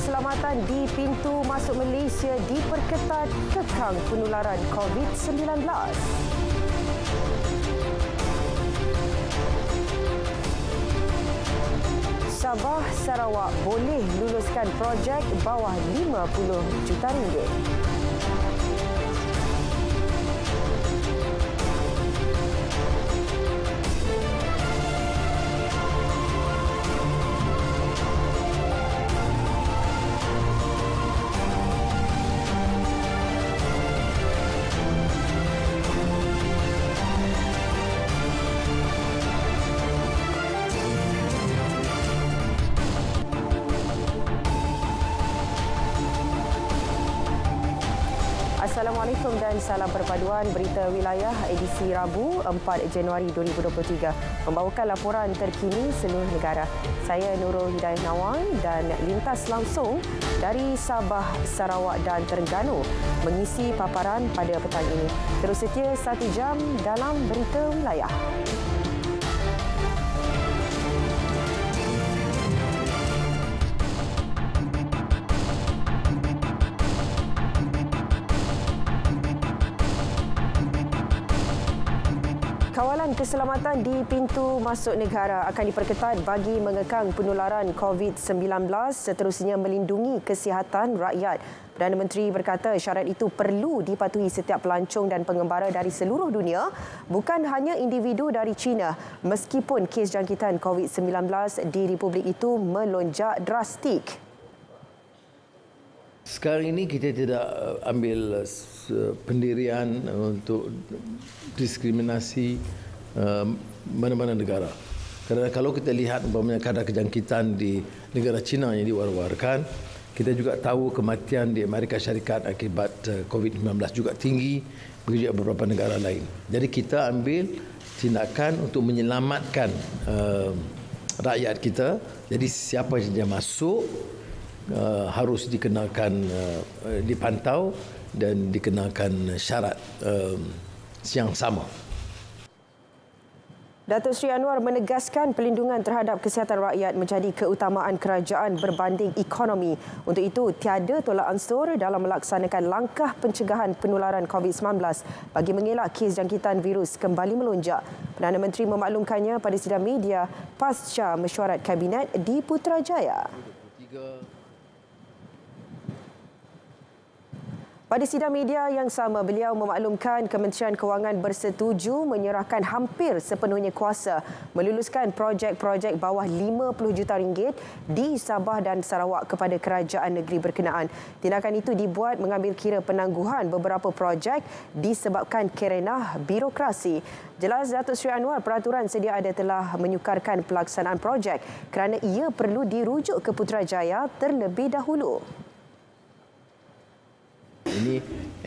keselamatan di pintu masuk Malaysia diperketat kekang penularan COVID-19. Sabah Sarawak boleh luluskan projek bawah 50 juta ringgit. Assalamualaikum dan salam perpaduan berita wilayah edisi Rabu 4 Januari 2023 membawakan laporan terkini seluruh negara. Saya Nurul Hidayah Nawang dan lintas langsung dari Sabah, Sarawak dan Terengganu mengisi paparan pada petang ini. Terus setia 1 jam dalam berita wilayah. Kawalan keselamatan di pintu masuk negara akan diperketat bagi mengekang penularan COVID-19 seterusnya melindungi kesihatan rakyat. Perdana Menteri berkata syarat itu perlu dipatuhi setiap pelancong dan pengembara dari seluruh dunia, bukan hanya individu dari China, meskipun kes jangkitan COVID-19 di Republik itu melonjak drastik. Sekarang ini kita tidak ambil pendirian untuk diskriminasi mana-mana negara. Kerana kalau kita lihat umpamanya kadar kejangkitan di negara China yang diwar-warkan, kita juga tahu kematian di Amerika Syarikat akibat COVID-19 juga tinggi, begitu juga beberapa negara lain. Jadi kita ambil tindakan untuk menyelamatkan rakyat kita. Jadi siapa saja masuk harus dikenakan dipantau dan dikenakan syarat yang sama. Datuk Seri Anwar menegaskan pelindungan terhadap kesihatan rakyat menjadi keutamaan kerajaan berbanding ekonomi. Untuk itu, tiada tolak ansur dalam melaksanakan langkah pencegahan penularan COVID-19 bagi mengelak kes jangkitan virus kembali melonjak. Perdana Menteri memaklumkannya pada sidang media pasca mesyuarat Kabinet di Putrajaya. Pada sidang media yang sama, beliau memaklumkan Kementerian Kewangan bersetuju menyerahkan hampir sepenuhnya kuasa meluluskan projek-projek bawah 50 juta ringgit di Sabah dan Sarawak kepada kerajaan negeri berkenaan. Tindakan itu dibuat mengambil kira penangguhan beberapa projek disebabkan kerenah birokrasi. Jelas Datuk Seri Anwar, peraturan sedia ada telah menyukarkan pelaksanaan projek kerana ia perlu dirujuk ke Putrajaya terlebih dahulu. Ini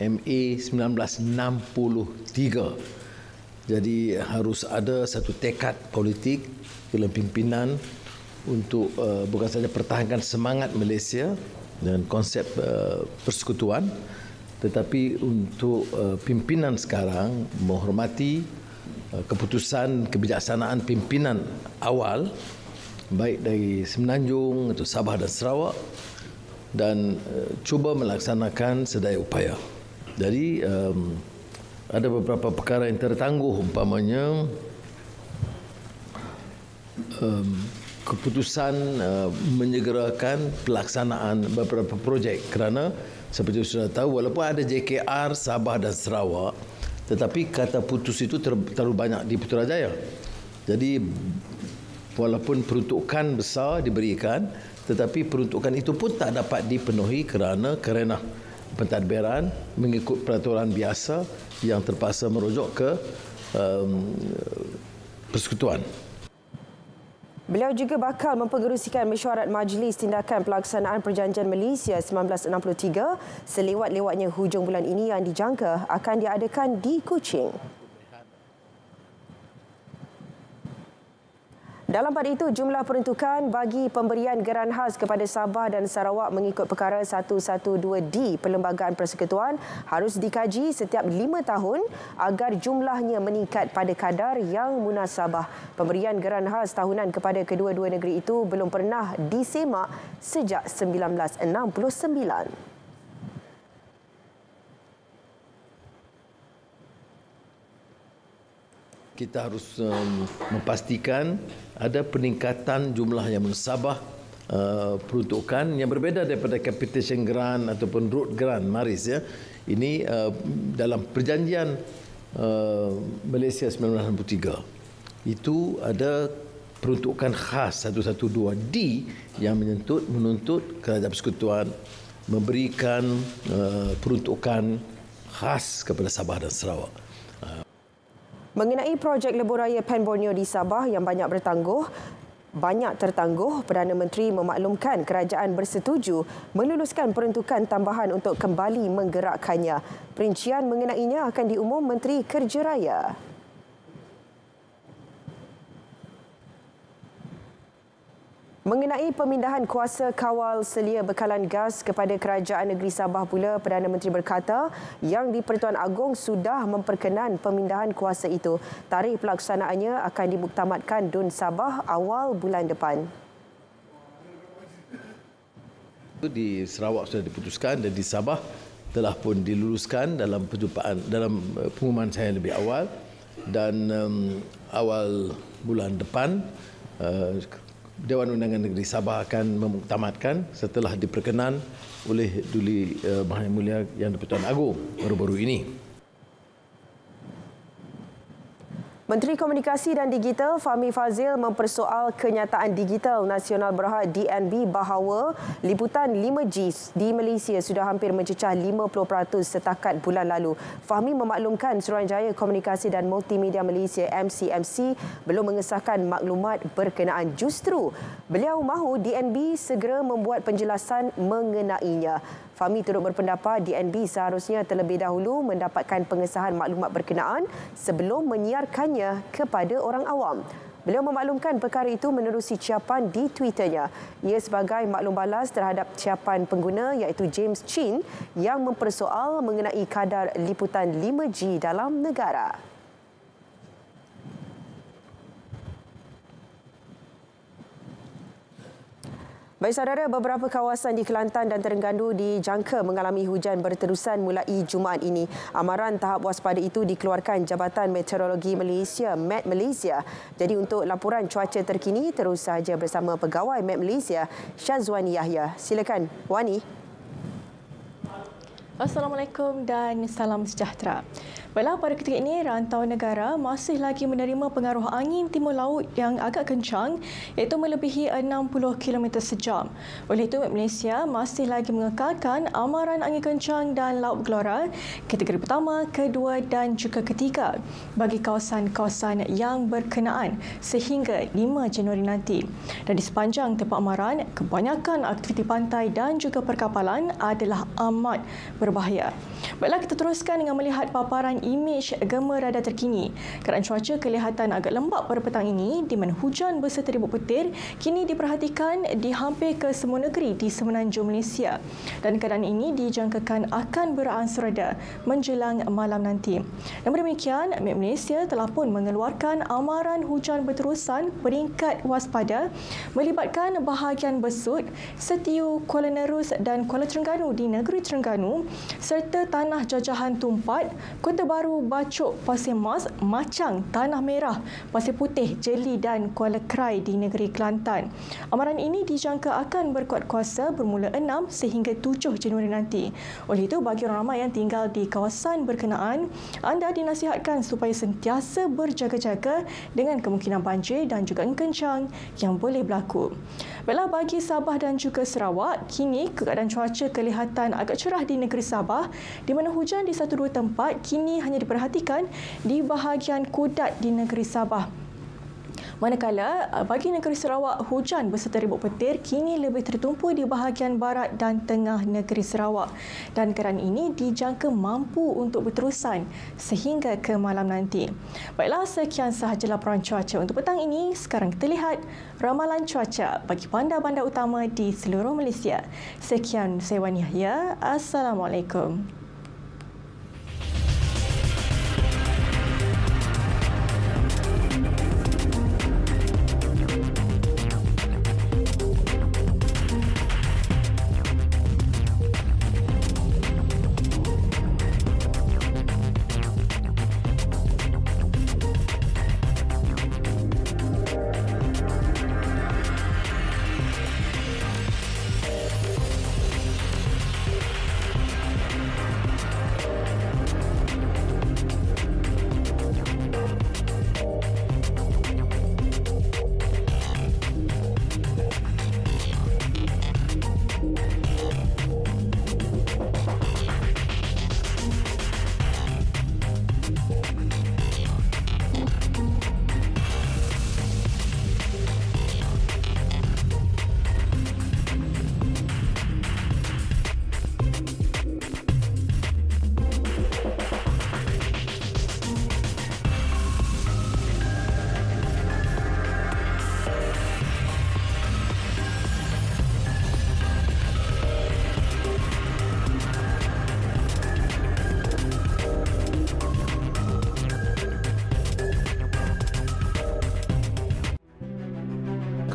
MA 1963. Jadi harus ada satu tekad politik dalam pimpinan untuk bukan saja pertahankan semangat Malaysia dan konsep persekutuan, tetapi untuk pimpinan sekarang menghormati keputusan kebijaksanaan pimpinan awal baik dari Semenanjung atau Sabah dan Sarawak, dan cuba melaksanakan sedaya upaya. Jadi ada beberapa perkara yang tertangguh, umpamanya keputusan menyegerakan pelaksanaan beberapa projek kerana seperti sudah tahu, walaupun ada JKR Sabah dan Sarawak, tetapi kata putus itu terlalu banyak di Putrajaya. Jadi walaupun peruntukan besar diberikan, tetapi peruntukan itu pun tak dapat dipenuhi kerana kerenah pentadbiran mengikut peraturan biasa yang terpaksa merujuk ke persekutuan. Beliau juga bakal mempengerusikan mesyuarat Majlis Tindakan Pelaksanaan Perjanjian Malaysia 1963 selewat-lewatnya hujung bulan ini yang dijangka akan diadakan di Kuching. Dalam pada itu, jumlah peruntukan bagi pemberian geran khas kepada Sabah dan Sarawak mengikut perkara 112D Perlembagaan Persekutuan harus dikaji setiap 5 tahun agar jumlahnya meningkat pada kadar yang munasabah. Pemberian geran khas tahunan kepada kedua-dua negeri itu belum pernah disemak sejak 1969. Kita harus memastikan ada peningkatan jumlah yang munasabah peruntukan yang berbeza daripada capitation grant ataupun road grant maris ya. Ini dalam perjanjian Malaysia 1963 itu ada peruntukan khas 112D yang menuntut kerajaan persekutuan memberikan peruntukan khas kepada Sabah dan Sarawak. Mengenai projek lebuh raya Pen Borneo di Sabah yang banyak tertangguh, Perdana Menteri memaklumkan kerajaan bersetuju meluluskan peruntukan tambahan untuk kembali menggerakkannya. Perincian mengenainya akan diumum Menteri Kerja Raya. Mengenai pemindahan kuasa kawal selia bekalan gas kepada Kerajaan Negeri Sabah pula, Perdana Menteri berkata Yang di-Pertuan Agong sudah memperkenan pemindahan kuasa itu. Tarikh pelaksanaannya akan dimuktamadkan DUN Sabah awal bulan depan. Di Sarawak sudah diputuskan dan di Sabah telah pun diluluskan dalam pengumuman saya lebih awal dan awal bulan depan Dewan Undangan Negeri Sabah akan memuktamadkan setelah diperkenan oleh Duli Maha Mulia Yang di-Pertuan Agong baru-baru ini. Menteri Komunikasi dan Digital Fahmi Fadzil mempersoal kenyataan digital nasional berhad DNB bahawa liputan 5G di Malaysia sudah hampir mencecah 50% setakat bulan lalu. Fahmi memaklumkan Suruhanjaya Komunikasi dan Multimedia Malaysia MCMC belum mengesahkan maklumat berkenaan. Justru beliau mahu DNB segera membuat penjelasan mengenainya. Fahmi turut berpendapat DNB seharusnya terlebih dahulu mendapatkan pengesahan maklumat berkenaan sebelum menyiarkannya kepada orang awam. Beliau memaklumkan perkara itu menerusi ciapan di Twitternya. Ia sebagai maklum balas terhadap ciapan pengguna iaitu James Chin yang mempersoal mengenai kadar liputan 5G dalam negara. Baik saudara, beberapa kawasan di Kelantan dan Terengganu dijangka mengalami hujan berterusan mulai Jumaat ini. Amaran tahap waspada itu dikeluarkan Jabatan Meteorologi Malaysia, Met Malaysia. Jadi untuk laporan cuaca terkini, terus sahaja bersama Pegawai Met Malaysia, Syazwani Yahya. Silakan, Wani. Assalamualaikum dan salam sejahtera. Baiklah, pada ketika ini, rantau negara masih lagi menerima pengaruh angin timur laut yang agak kencang iaitu melebihi 60 km sejam. Oleh itu, Malaysia masih lagi mengekalkan amaran angin kencang dan laut bergelora kategori pertama, kedua dan juga ketiga bagi kawasan-kawasan yang berkenaan sehingga 5 Januari nanti. Dan di sepanjang tempat amaran, kebanyakan aktiviti pantai dan juga perkapalan adalah amat berbahaya. Baiklah, kita teruskan dengan melihat paparan imej gema radar terkini. Keadaan cuaca kelihatan agak lembap pada petang ini di mana hujan beserta ribut petir kini diperhatikan di hampir ke semua negeri di semenanjung Malaysia. Dan keadaan ini dijangkakan akan beransur reda menjelang malam nanti. Namun demikian, Met Malaysia telah pun mengeluarkan amaran hujan berterusan peringkat waspada melibatkan bahagian Besut, Setiu, Kuala Nerus dan Kuala Terengganu di negeri Terengganu serta Tanah Jajahan Tumpat, Kota Baru, Bacok, Pasir Mas, Macang, Tanah Merah, Pasir Putih, Jeli dan Kuala Krai di negeri Kelantan. Amaran ini dijangka akan berkuat kuasa bermula 6 sehingga 7 Januari nanti. Oleh itu, bagi orang ramai yang tinggal di kawasan berkenaan, anda dinasihatkan supaya sentiasa berjaga-jaga dengan kemungkinan banjir dan juga angin kencang yang boleh berlaku. Baiklah, bagi Sabah dan juga Sarawak, kini keadaan cuaca kelihatan agak cerah di negeri Sabah di mana hujan di 1-2 tempat kini hanya diperhatikan di bahagian Kudat di negeri Sabah. Manakala bagi negeri Sarawak, hujan beserta ribut petir kini lebih tertumpu di bahagian barat dan tengah negeri Sarawak. Dan keadaan ini dijangka mampu untuk berterusan sehingga ke malam nanti. Baiklah, sekian sahaja laporan cuaca untuk petang ini. Sekarang kita lihat ramalan cuaca bagi bandar-bandar utama di seluruh Malaysia. Sekian, saya Wan Yahya. Assalamualaikum.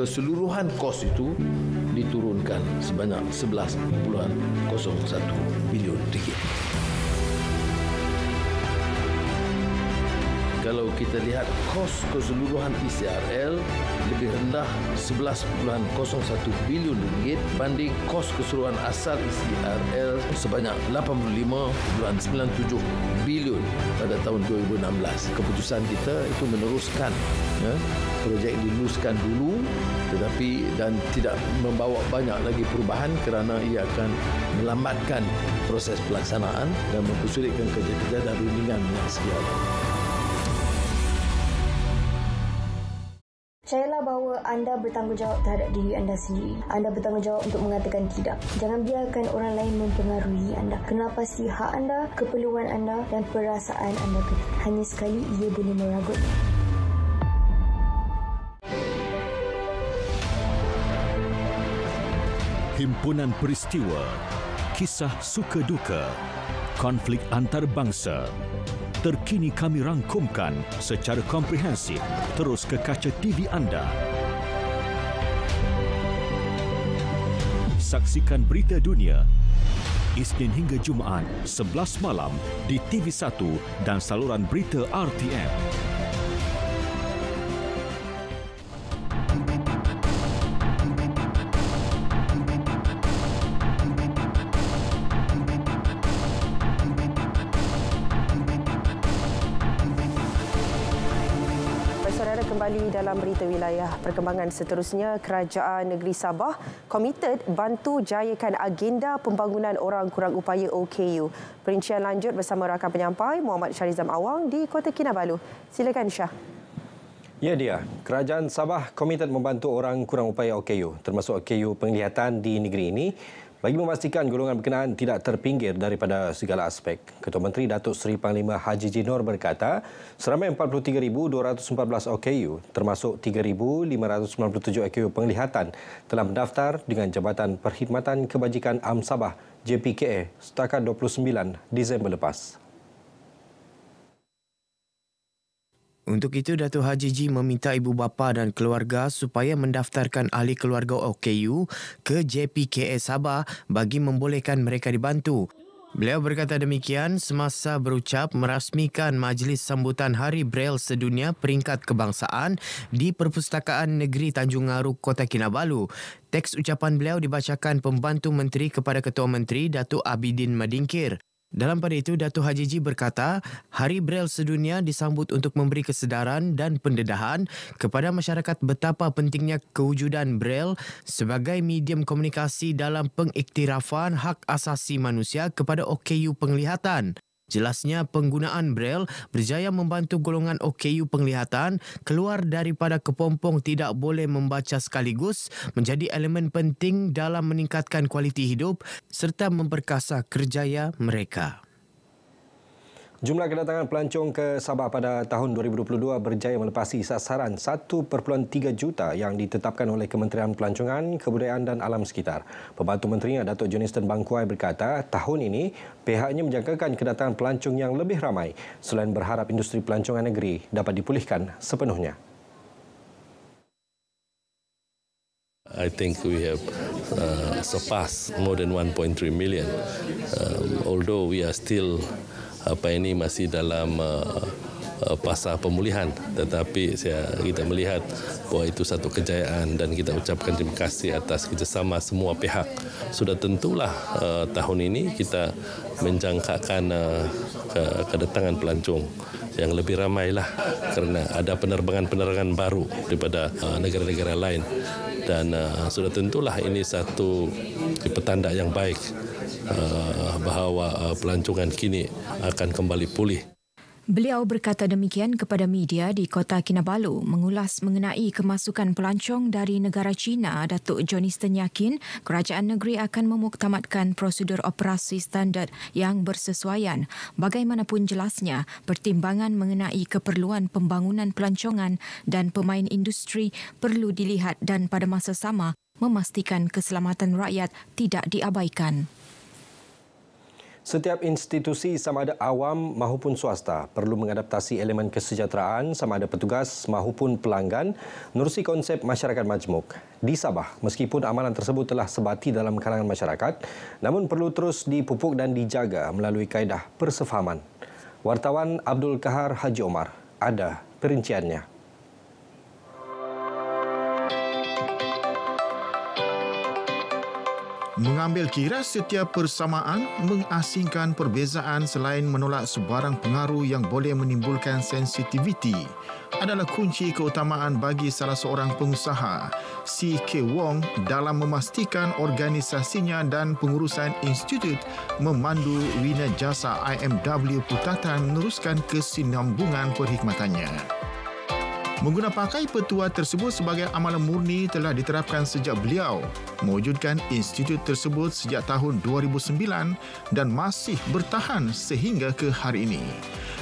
Keseluruhan kos itu diturunkan sebanyak 11.01 bilion ringgit. Kalau kita lihat kos keseluruhan ECRL lebih rendah 11.01 bilion ringgit banding kos keseluruhan asal ECRL sebanyak 85.97 bilion pada tahun 2016. Keputusan kita itu meneruskan projek diluluskan dulu tetapi dan tidak membawa banyak lagi perubahan kerana ia akan melambatkan proses pelaksanaan dan mempersulitkan kerja-kerja dan rundingan yang sedia ada. Percayalah bahawa anda bertanggungjawab terhadap diri anda sendiri. Anda bertanggungjawab untuk mengatakan tidak. Jangan biarkan orang lain mempengaruhi anda. Kenal pasti hak anda, keperluan anda dan perasaan anda. Hanya sekali ia boleh meragut. Himpunan peristiwa, kisah suka duka, konflik antarabangsa. Terkini kami rangkumkan secara komprehensif terus ke kaca TV anda. Saksikan berita dunia Isnin hingga Jumaat 11 malam di TV1 dan saluran berita RTM. Kembali dalam berita wilayah perkembangan seterusnya, Kerajaan Negeri Sabah komited bantu jayakan agenda pembangunan orang kurang upaya OKU. Perincian lanjut bersama rakan penyampai Muhammad Syarizam Awang di Kota Kinabalu. Silakan Syah. Ya dia, Kerajaan Sabah komited membantu orang kurang upaya OKU, termasuk OKU penglihatan di negeri ini, bagi memastikan golongan berkenaan tidak terpinggir daripada segala aspek. Ketua Menteri Datuk Seri Panglima Haji Jinor berkata, seramai 43,214 OKU, termasuk 3,597 OKU penglihatan, telah mendaftar dengan Jabatan Perkhidmatan Kebajikan Am Sabah JPKA setakat 29 Disember lepas. Untuk itu, Datuk Haji Ji meminta ibu bapa dan keluarga supaya mendaftarkan ahli keluarga OKU ke JPKA Sabah bagi membolehkan mereka dibantu. Beliau berkata demikian semasa berucap merasmikan Majlis Sambutan Hari Braille Sedunia Peringkat Kebangsaan di Perpustakaan Negeri Tanjung Ngaru, Kota Kinabalu. Teks ucapan beliau dibacakan pembantu menteri kepada Ketua Menteri Datuk Abidin Madingkir. Dalam pada itu, Datuk Haji Ji berkata, Hari Braille Sedunia disambut untuk memberi kesedaran dan pendedahan kepada masyarakat betapa pentingnya kewujudan Braille sebagai medium komunikasi dalam pengiktirafan hak asasi manusia kepada OKU penglihatan. Jelasnya penggunaan Braille berjaya membantu golongan OKU penglihatan keluar daripada kepompong tidak boleh membaca sekaligus menjadi elemen penting dalam meningkatkan kualiti hidup serta memperkasa kerjaya mereka. Jumlah kedatangan pelancong ke Sabah pada tahun 2022 berjaya melepasi sasaran 1.3 juta yang ditetapkan oleh Kementerian Pelancongan, Kebudayaan dan Alam Sekitar. Pembantu Menterinya Datuk Johnston Bangkuai berkata, tahun ini pihaknya menjangkakan kedatangan pelancong yang lebih ramai selain berharap industri pelancongan negeri dapat dipulihkan sepenuhnya. I think we have surpassed more than 1.3 million. Although we are still masih dalam fasa pemulihan, tetapi kita melihat bahawa itu satu kejayaan dan kita ucapkan terima kasih atas kerjasama semua pihak. Sudah tentulah tahun ini kita menjangkakan kedatangan pelancong yang lebih ramailah kerana ada penerbangan-penerbangan baru daripada negara-negara lain dan sudah tentulah ini satu petanda yang baik bahawa pelancongan kini akan kembali pulih. Beliau berkata demikian kepada media di Kota Kinabalu mengulas mengenai kemasukan pelancong dari negara China. Datuk Johnston yakin kerajaan negeri akan memuktamadkan prosedur operasi standard yang bersesuaian. Bagaimanapun jelasnya, pertimbangan mengenai keperluan pembangunan pelancongan dan pemain industri perlu dilihat dan pada masa sama memastikan keselamatan rakyat tidak diabaikan. Setiap institusi sama ada awam maupun swasta perlu mengadaptasi elemen kesejahteraan sama ada petugas maupun pelanggan menerusi konsep masyarakat majmuk. Di Sabah, meskipun amalan tersebut telah sebati dalam kalangan masyarakat, namun perlu terus dipupuk dan dijaga melalui kaedah persefahaman. Wartawan Abdul Kahar Haji Omar ada perinciannya. Mengambil kira setiap persamaan, mengasingkan perbezaan selain menolak sebarang pengaruh yang boleh menimbulkan sensitiviti adalah kunci keutamaan bagi salah seorang pengusaha, C.K. Wong, dalam memastikan organisasinya dan pengurusan institut memandu Wina Jasa IMW Putatan meneruskan kesinambungan perkhidmatannya. Menggunapakai petua tersebut sebagai amalan murni telah diterapkan sejak beliau mewujudkan institut tersebut sejak tahun 2009 dan masih bertahan sehingga ke hari ini.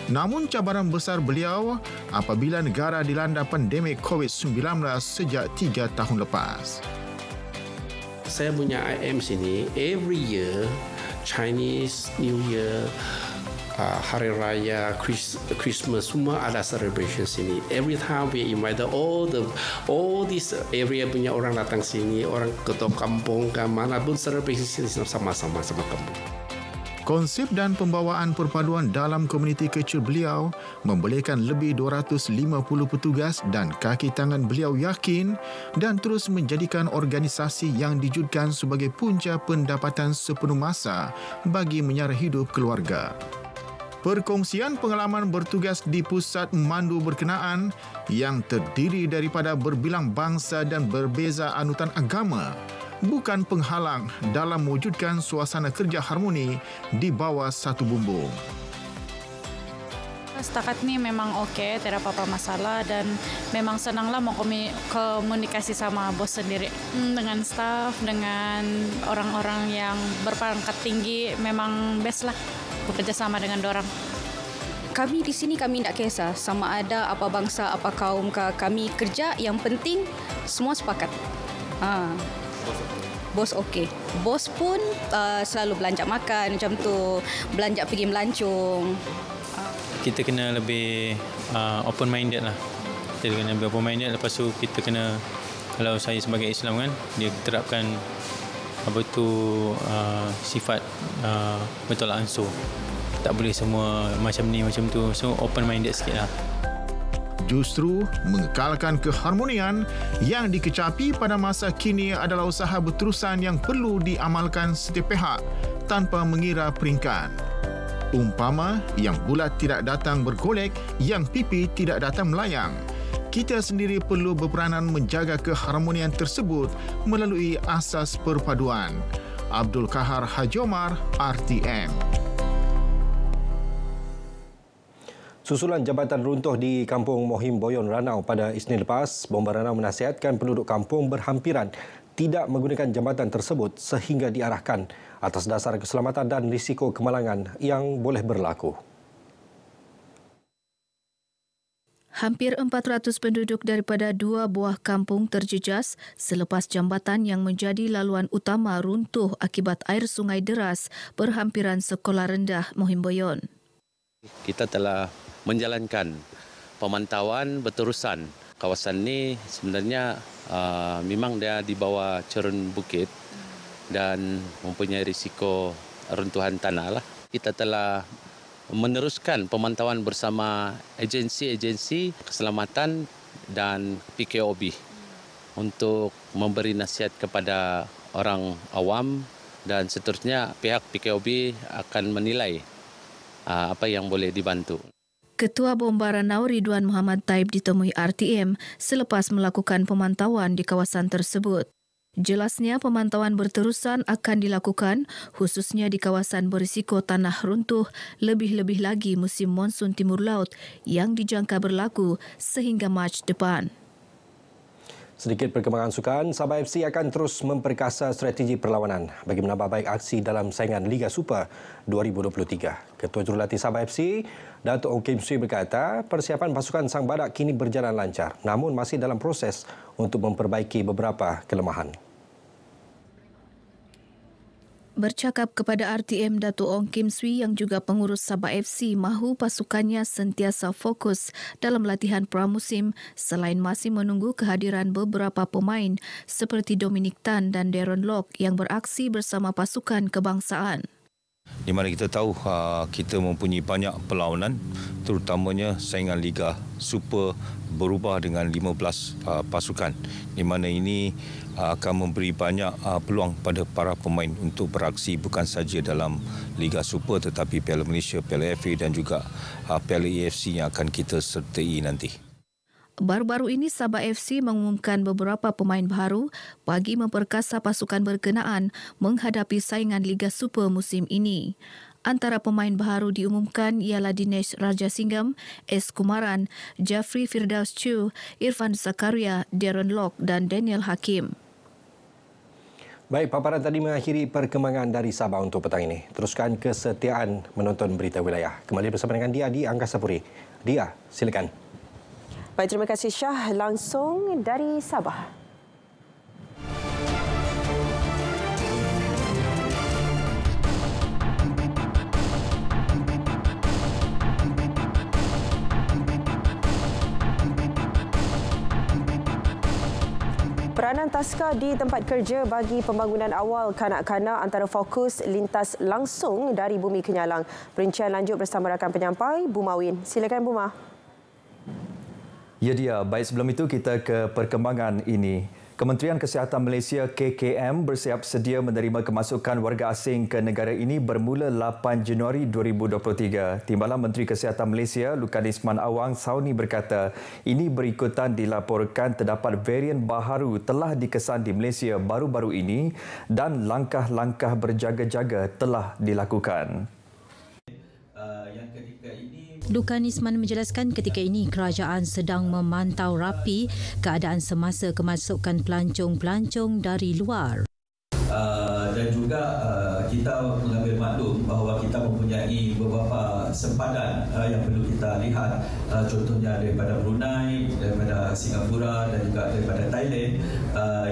Namun cabaran besar beliau apabila negara dilanda pandemik COVID-19 sejak 3 tahun lepas. Saya punya IM sini, every year, Chinese New Year, Hari Raya, Christmas, semua ada celebration sini. Every time we invite all this area punya orang datang sini, orang ketua kampung, ke mana pun celebration sini sama-sama kampung. Konsep dan pembawaan perpaduan dalam komuniti kecil beliau membolehkan lebih 250 petugas dan kaki tangan beliau yakin dan terus menjadikan organisasi yang dijudkan sebagai punca pendapatan sepenuh masa bagi menyara hidup keluarga. Perkongsian pengalaman bertugas di pusat memandu berkenaan yang terdiri daripada berbilang bangsa dan berbeza anutan agama bukan penghalang dalam mewujudkan suasana kerja harmoni di bawah satu bumbung. Setakat ni memang okey, tidak apa-apa masalah dan memang senanglah mau komunikasi sama bos sendiri. Dengan staf, dengan orang-orang yang berpangkat tinggi memang best lah bekerjasama dengan dorang. Kami di sini kami tidak kisah sama ada apa bangsa, apa kaum kami kerja, yang penting semua sepakat. Bos okey. Bos pun selalu belanja makan macam tu, belanja pergi melancong. Kita kena lebih open minded lah. Kita kena lebih open minded, lepas tu kita kena, kalau saya sebagai Islam kan, dia terapkan sifat bertolak ansur. Tak boleh semua macam ni macam tu. So open minded sikit lah. Justru mengekalkan keharmonian yang dikecapi pada masa kini adalah usaha berterusan yang perlu diamalkan setiap pihak tanpa mengira peringkat. Umpama yang bulat tidak datang bergolek, yang pipi tidak datang melayang. Kita sendiri perlu berperanan menjaga keharmonian tersebut melalui asas perpaduan. Abdul Kahar Haji Omar, RTM. Susulan jambatan runtuh di Kampung Mohim Boyon, Ranau pada Isnin lepas, Bomba Ranau menasihatkan penduduk kampung berhampiran tidak menggunakan jambatan tersebut sehingga diarahkan atas dasar keselamatan dan risiko kemalangan yang boleh berlaku. Hampir 400 penduduk daripada 2 buah kampung terjejas selepas jambatan yang menjadi laluan utama runtuh akibat air sungai deras berhampiran sekolah rendah Mohim Boyon. Kita telah menjalankan pemantauan berterusan. Kawasan ini sebenarnya memang dia di bawah cerun bukit dan mempunyai risiko runtuhan tanah lah. Kita telah meneruskan pemantauan bersama agensi-agensi keselamatan dan PKOB untuk memberi nasihat kepada orang awam dan seterusnya pihak PKOB akan menilai apa yang boleh dibantu. Ketua Bomba Ranau Ridwan Muhammad Taib ditemui RTM selepas melakukan pemantauan di kawasan tersebut. Jelasnya pemantauan berterusan akan dilakukan khususnya di kawasan berisiko tanah runtuh lebih-lebih lagi musim monsun timur laut yang dijangka berlaku sehingga Mac depan. Sedikit perkembangan sukan, Sabah FC akan terus memperkasa strategi perlawanan bagi menambah baik aksi dalam saingan Liga Super 2023. Ketua Jurulatih Sabah FC, Datuk Ong Kim Swee berkata, persiapan pasukan Sang Badak kini berjalan lancar namun masih dalam proses untuk memperbaiki beberapa kelemahan. Bercakap kepada RTM, Datuk Ong Kim Swee yang juga pengurus Sabah FC mahu pasukannya sentiasa fokus dalam latihan pramusim selain masih menunggu kehadiran beberapa pemain seperti Dominic Tan dan Darren Lock yang beraksi bersama pasukan kebangsaan. Di mana kita tahu kita mempunyai banyak perlawanan, terutamanya saingan Liga Super berubah dengan 15 pasukan, di mana ini akan memberi banyak peluang pada para pemain untuk beraksi bukan saja dalam Liga Super tetapi Piala Malaysia, Piala FA dan juga Piala AFC yang akan kita sertai nanti. Baru-baru ini Sabah FC mengumumkan beberapa pemain baru bagi memperkasa pasukan berkenaan menghadapi saingan Liga Super musim ini. Antara pemain baru diumumkan ialah Dinesh Rajasingham, S. Kumaran, Jeffrey Firdaus Chu, Irfan Zakaria, Darren Lock dan Daniel Hakim. Baik, paparan tadi mengakhiri perkembangan dari Sabah untuk petang ini. Teruskan kesetiaan menonton berita wilayah. Kembali bersama dengan Dia di Angkasa Puri. Dia, silakan. Baik, terima kasih Syah langsung dari Sabah. Peranan Taska di tempat kerja bagi pembangunan awal kanak-kanak antara fokus lintas langsung dari Bumi Kenyalang. Perincian lanjut bersama rakan penyampai, Bu Mawin. Silakan Bu Ma. Ya dia, baik sebelum itu kita ke perkembangan ini. Kementerian Kesihatan Malaysia KKM bersiap sedia menerima kemasukan warga asing ke negara ini bermula 8 Januari 2023. Timbalan Menteri Kesihatan Malaysia Lukan Isman Awang Sauni berkata, ini berikutan dilaporkan terdapat varian baharu telah dikesan di Malaysia baru-baru ini dan langkah-langkah berjaga-jaga telah dilakukan. Lukan Isman menjelaskan ketika ini kerajaan sedang memantau rapi keadaan semasa kemasukan pelancong-pelancong dari luar. Dan juga kita mengambil maklum bahawa kita mempunyai beberapa sempadan yang perlu kita lihat, contohnya daripada Brunei, daripada Singapura dan juga daripada Thailand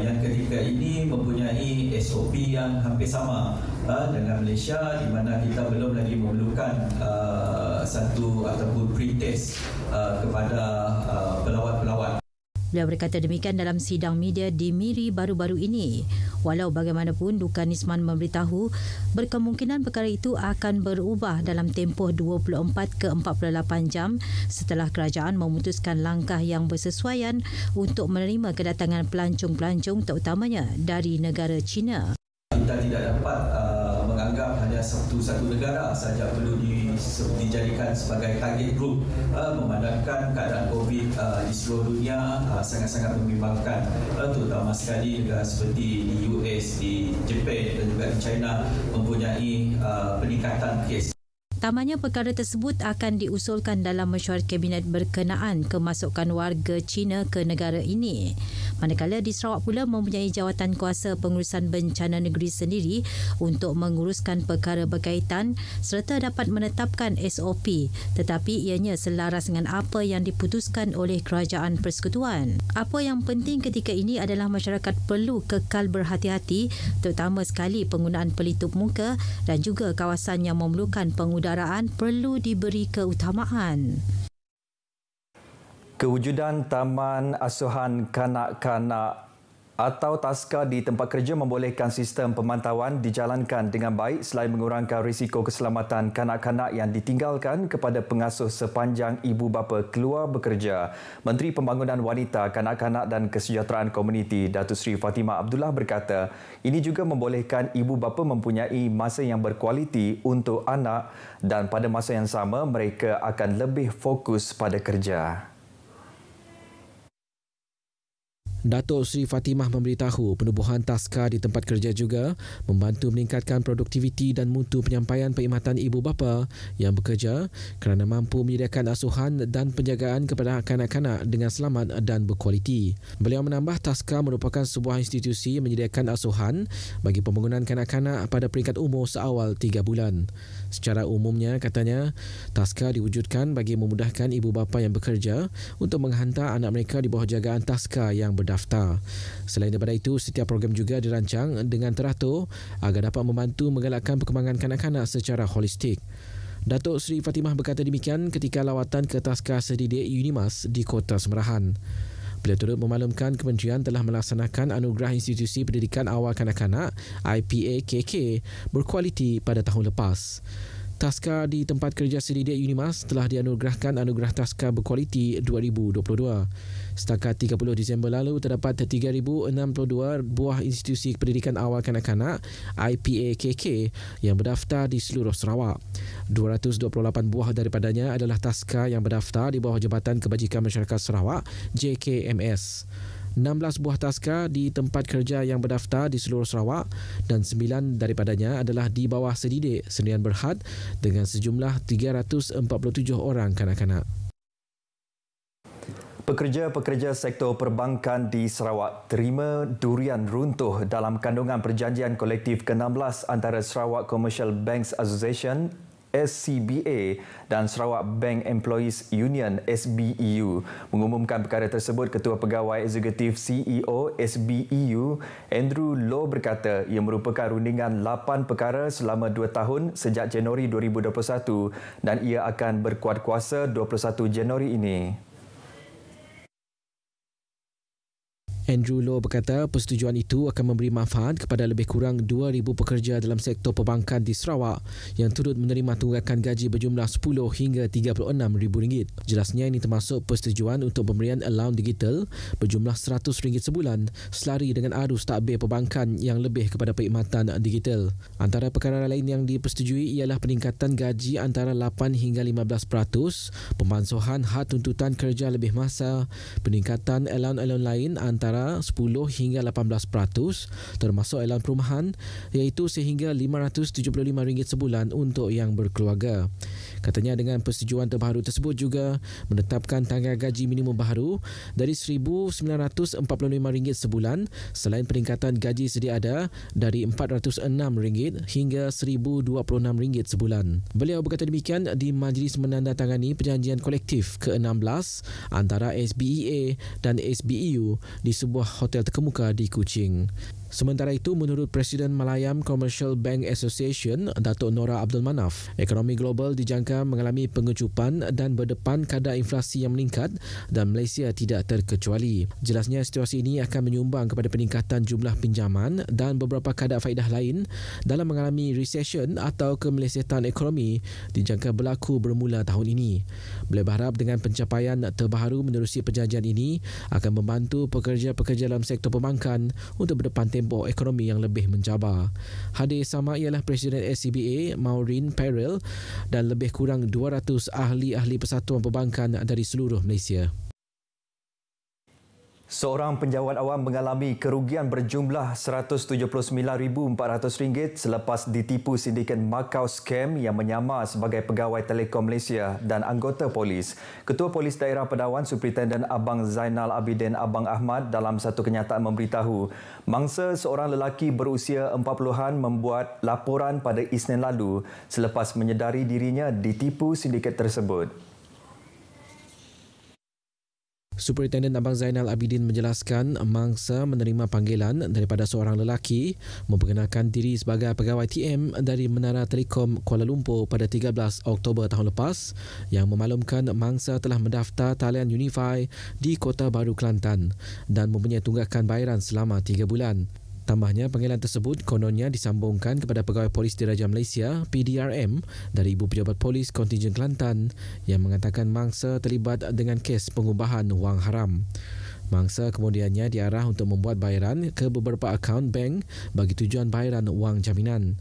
yang ketika ini mempunyai SOP yang hampir sama dengan Malaysia, di mana kita belum lagi memerlukan satu ataupun pre-test kepada pelawat-pelawat. Beliau berkata demikian dalam sidang media di Miri baru-baru ini. Walau bagaimanapun, Lukan Isman memberitahu berkemungkinan perkara itu akan berubah dalam tempoh 24 ke 48 jam setelah kerajaan memutuskan langkah yang bersesuaian untuk menerima kedatangan pelancong-pelancong terutamanya dari negara China. Kita tidak dapat menganggap hanya satu negara sahaja perlu dijadikan sebagai target group, memandangkan keadaan COVID di seluruh dunia sangat-sangat membimbangkan, terutama sekali negara seperti di US, di Jepun dan juga di China mempunyai peningkatan kes. Tamanya perkara tersebut akan diusulkan dalam mesyuarat kabinet berkenaan kemasukan warga Cina ke negara ini. Manakala di Sarawak pula mempunyai jawatan kuasa pengurusan bencana negeri sendiri untuk menguruskan perkara berkaitan serta dapat menetapkan SOP, tetapi ianya selaras dengan apa yang diputuskan oleh Kerajaan Persekutuan. Apa yang penting ketika ini adalah masyarakat perlu kekal berhati-hati, terutama sekali penggunaan pelitup muka dan juga kawasan yang memerlukan pengudaraan perlu diberi keutamaan. Kewujudan Taman Asuhan Kanak-Kanak atau TASKA di tempat kerja membolehkan sistem pemantauan dijalankan dengan baik selain mengurangkan risiko keselamatan kanak-kanak yang ditinggalkan kepada pengasuh sepanjang ibu bapa keluar bekerja. Menteri Pembangunan Wanita, Kanak-Kanak dan Kesejahteraan Komuniti Datuk Seri Fatimah Abdullah berkata, ini juga membolehkan ibu bapa mempunyai masa yang berkualiti untuk anak dan pada masa yang sama mereka akan lebih fokus pada kerja. Datuk Seri Fatimah memberitahu penubuhan TASKA di tempat kerja juga membantu meningkatkan produktiviti dan mutu penyampaian perkhidmatan ibu bapa yang bekerja kerana mampu menyediakan asuhan dan penjagaan kepada kanak-kanak dengan selamat dan berkualiti. Beliau menambah TASKA merupakan sebuah institusi menyediakan asuhan bagi pembangunan kanak-kanak pada peringkat umur seawal 3 bulan. Secara umumnya, katanya, TASKA diwujudkan bagi memudahkan ibu bapa yang bekerja untuk menghantar anak mereka di bawah jagaan TASKA yang berdaftar. Selain daripada itu, setiap program juga dirancang dengan teratur agar dapat membantu menggalakkan perkembangan kanak-kanak secara holistik. Datuk Seri Fatimah berkata demikian ketika lawatan ke TASKA Sedidik UNIMAS di Kota Semerahan. Beliau turut memaklumkan kementerian telah melaksanakan anugerah institusi pendidikan awal kanak-kanak IPA-KK berkualiti pada tahun lepas. TASKA di tempat kerja Sedidik UNIMAS telah dianugerahkan anugerah TASKA berkualiti 2022. Setakat 30 Disember lalu terdapat 3,062 buah institusi pendidikan awal kanak-kanak IPA-KK yang berdaftar di seluruh Sarawak. 228 buah daripadanya adalah TASKA yang berdaftar di bawah Jabatan Kebajikan Masyarakat Sarawak JKMS. 16 buah TASKA di tempat kerja yang berdaftar di seluruh Sarawak dan 9 daripadanya adalah di bawah Sedidik Sdn Berhad dengan sejumlah 347 orang kanak-kanak. Pekerja-pekerja sektor perbankan di Sarawak terima durian runtuh dalam kandungan perjanjian kolektif ke-16 antara Sarawak Commercial Banks Association SCBA dan Sarawak Bank Employees Union SBEU. Mengumumkan perkara tersebut, Ketua Pegawai Eksekutif CEO SBEU Andrew Low berkata ia merupakan rundingan 8 perkara selama 2 tahun sejak Januari 2021 dan ia akan berkuat kuasa 21 Januari ini. Andrew Low berkata persetujuan itu akan memberi manfaat kepada lebih kurang 2,000 pekerja dalam sektor perbankan di Sarawak yang turut menerima tunggakan gaji berjumlah 10 hingga RM36,000. Jelasnya ini termasuk persetujuan untuk pemberian allowance digital berjumlah RM100 sebulan selari dengan arus takbir perbankan yang lebih kepada perkhidmatan digital. Antara perkara lain yang dipersetujui ialah peningkatan gaji antara 8 hingga 15%, pemansuhan had tuntutan kerja lebih masa, peningkatan allowance lain antara 10 hingga 18%, termasuk allowance perumahan iaitu sehingga RM575 sebulan untuk yang berkeluarga. Katanya dengan persetujuan terbaru tersebut juga menetapkan tanggal gaji minimum baru dari RM1,945 sebulan selain peningkatan gaji sedia ada dari RM406 hingga RM1,026 sebulan. Beliau berkata demikian di majlis menandatangani perjanjian kolektif ke-16 antara SBEA dan SBEU di sebuah hotel terkemuka di Kuching. Sementara itu, menurut Presiden Malayam Commercial Bank Association, Datuk Nora Abdul Manaf, ekonomi global dijangka mengalami pengecupan dan berdepan kadar inflasi yang meningkat dan Malaysia tidak terkecuali. Jelasnya situasi ini akan menyumbang kepada peningkatan jumlah pinjaman dan beberapa kadar faedah lain dalam mengalami recession atau kemelesetan ekonomi dijangka berlaku bermula tahun ini. Beliau berharap dengan pencapaian terbaru menerusi perjanjian ini akan membantu pekerja-pekerja dalam sektor perbankan untuk berdepan tempoh ekonomi yang lebih mencabar. Hadir sama ialah Presiden SCBA Maureen Perel dan lebih kurang 200 ahli-ahli persatuan perbankan dari seluruh Malaysia. Seorang penjawat awam mengalami kerugian berjumlah RM179,400 selepas ditipu sindiket Macau Scam yang menyamar sebagai pegawai Telekom Malaysia dan anggota polis. Ketua Polis Daerah Pedawan Superintenden Abang Zainal Abidin Abang Ahmad dalam satu kenyataan memberitahu, mangsa seorang lelaki berusia 40-an membuat laporan pada Isnin lalu selepas menyedari dirinya ditipu sindiket tersebut. Superintenden Abang Zainal Abidin menjelaskan mangsa menerima panggilan daripada seorang lelaki memperkenalkan diri sebagai pegawai TM dari Menara Telekom Kuala Lumpur pada 13 Oktober tahun lepas yang memaklumkan mangsa telah mendaftar talian Unify di Kota Baru Kelantan dan mempunyai tunggakan bayaran selama 3 bulan. Tambahnya, panggilan tersebut kononnya disambungkan kepada Pegawai Polis Diraja Malaysia PDRM dari Ibu Pejabat Polis Kontingen Kelantan yang mengatakan mangsa terlibat dengan kes pengubahan wang haram. Mangsa kemudiannya diarah untuk membuat bayaran ke beberapa akaun bank bagi tujuan bayaran wang jaminan.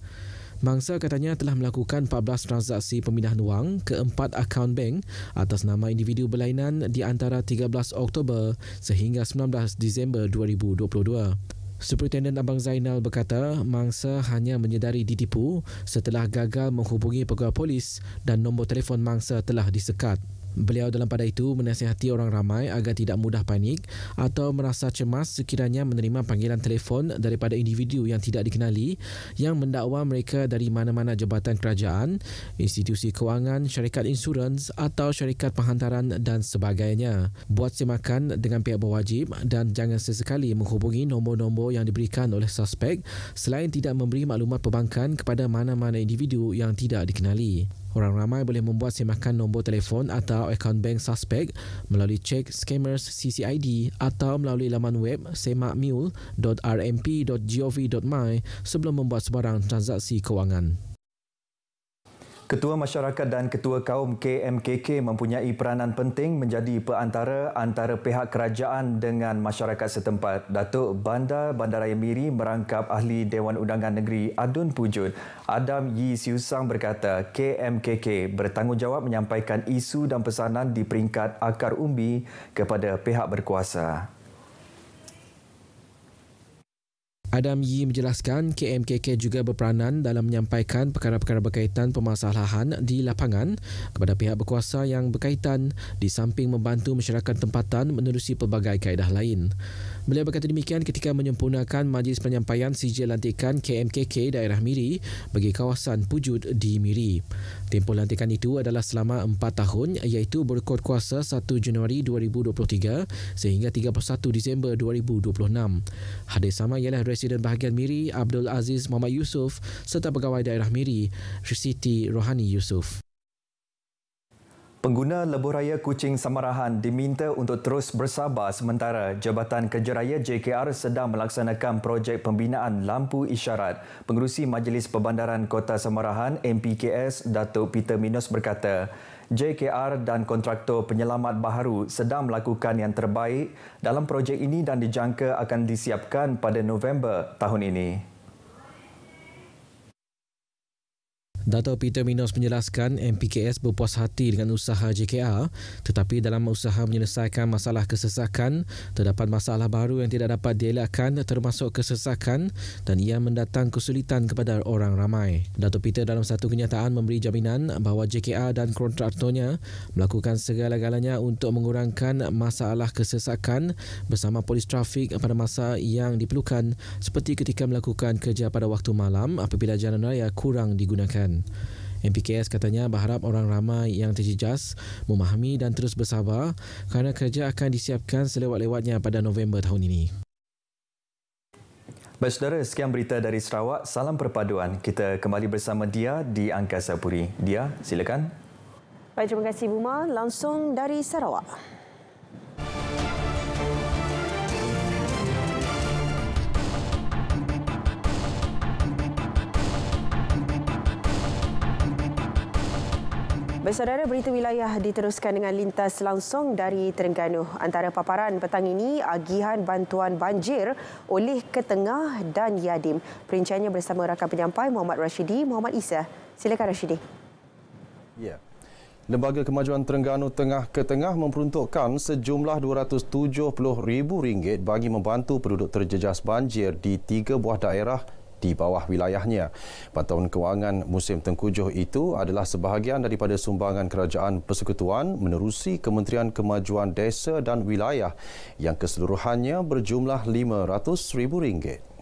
Mangsa katanya telah melakukan 14 transaksi pemindahan wang ke 4 akaun bank atas nama individu berlainan di antara 13 Oktober sehingga 19 Disember 2022. Superintenden Abang Zainal berkata mangsa hanya menyedari ditipu setelah gagal menghubungi pegawai polis dan nombor telefon mangsa telah disekat. Beliau dalam pada itu menasihati orang ramai agar tidak mudah panik atau merasa cemas sekiranya menerima panggilan telefon daripada individu yang tidak dikenali yang mendakwa mereka dari mana-mana jabatan kerajaan, institusi kewangan, syarikat insurans atau syarikat penghantaran dan sebagainya. Buat semakan dengan pihak berwajib dan jangan sesekali menghubungi nombor-nombor yang diberikan oleh suspek selain tidak memberi maklumat perbankan kepada mana-mana individu yang tidak dikenali. Orang ramai boleh membuat semakan nombor telefon atau akaun bank suspek melalui cek Scammers CCID atau melalui laman web semakmule.rmp.gov.my sebelum membuat sebarang transaksi kewangan. Ketua Masyarakat dan Ketua Kaum KMKK mempunyai peranan penting menjadi perantara antara pihak kerajaan dengan masyarakat setempat. Datuk Bandar Bandaraya Miri merangkap Ahli Dewan Undangan Negeri Adun Pujut, Adam Yi Siusang berkata KMKK bertanggungjawab menyampaikan isu dan pesanan di peringkat akar umbi kepada pihak berkuasa. Adam Yi menjelaskan KMKK juga berperanan dalam menyampaikan perkara-perkara berkaitan permasalahan di lapangan kepada pihak berkuasa yang berkaitan di samping membantu masyarakat tempatan menerusi pelbagai kaedah lain. Beliau berkata demikian ketika menyempurnakan majlis penyampaian sijil lantikan KMKK daerah Miri bagi kawasan Pujut di Miri. Tempoh lantikan itu adalah selama 4 tahun iaitu berkod kuasa 1 Januari 2023 sehingga 31 Disember 2026. Hadir sama ialah Residen Bahagian Miri Abdul Aziz Muhammad Yusof serta Pegawai Daerah Miri Siti Rohani Yusof. Pengguna lebuh raya Kuching Samarahan diminta untuk terus bersabar sementara Jabatan Kerja Raya JKR sedang melaksanakan projek pembinaan lampu isyarat. Pengerusi Majlis Perbandaran Kota Samarahan MPKS Datuk Peter Minos berkata, JKR dan kontraktor penyelamat baharu sedang melakukan yang terbaik dalam projek ini dan dijangka akan disiapkan pada November tahun ini. Dato' Peter Minos menjelaskan MPKS berpuas hati dengan usaha JKR tetapi dalam usaha menyelesaikan masalah kesesakan, terdapat masalah baru yang tidak dapat dielakkan termasuk kesesakan dan ia mendatang kesulitan kepada orang ramai. Dato' Peter dalam satu kenyataan memberi jaminan bahawa JKR dan kontraktornya melakukan segala-galanya untuk mengurangkan masalah kesesakan bersama polis trafik pada masa yang diperlukan seperti ketika melakukan kerja pada waktu malam apabila jalan raya kurang digunakan. MPKS katanya berharap orang ramai yang terjejas memahami dan terus bersabar kerana kerja akan disiapkan selewat-lewatnya pada November tahun ini. Baik saudara, sekian berita dari Sarawak. Salam perpaduan. Kita kembali bersama Dia di Angkasa Puri. Dia, silakan. Baik, terima kasih Buma. Langsung dari Sarawak. Saudara, berita wilayah diteruskan dengan lintas langsung dari Terengganu. Antara paparan petang ini, agihan bantuan banjir oleh Ketengah dan Yadim. Perinciannya bersama rakan penyampai Muhammad Rashidi, Muhammad Isa. Silakan Rashidi. Ya. Lembaga Kemajuan Terengganu Tengah ke Tengah memperuntukkan sejumlah RM270,000 bagi membantu penduduk terjejas banjir di 3 buah daerah di bawah wilayahnya. Bantuan kewangan musim tengkujuh itu adalah sebahagian daripada sumbangan Kerajaan Persekutuan menerusi Kementerian Kemajuan Desa dan Wilayah yang keseluruhannya berjumlah RM500,000.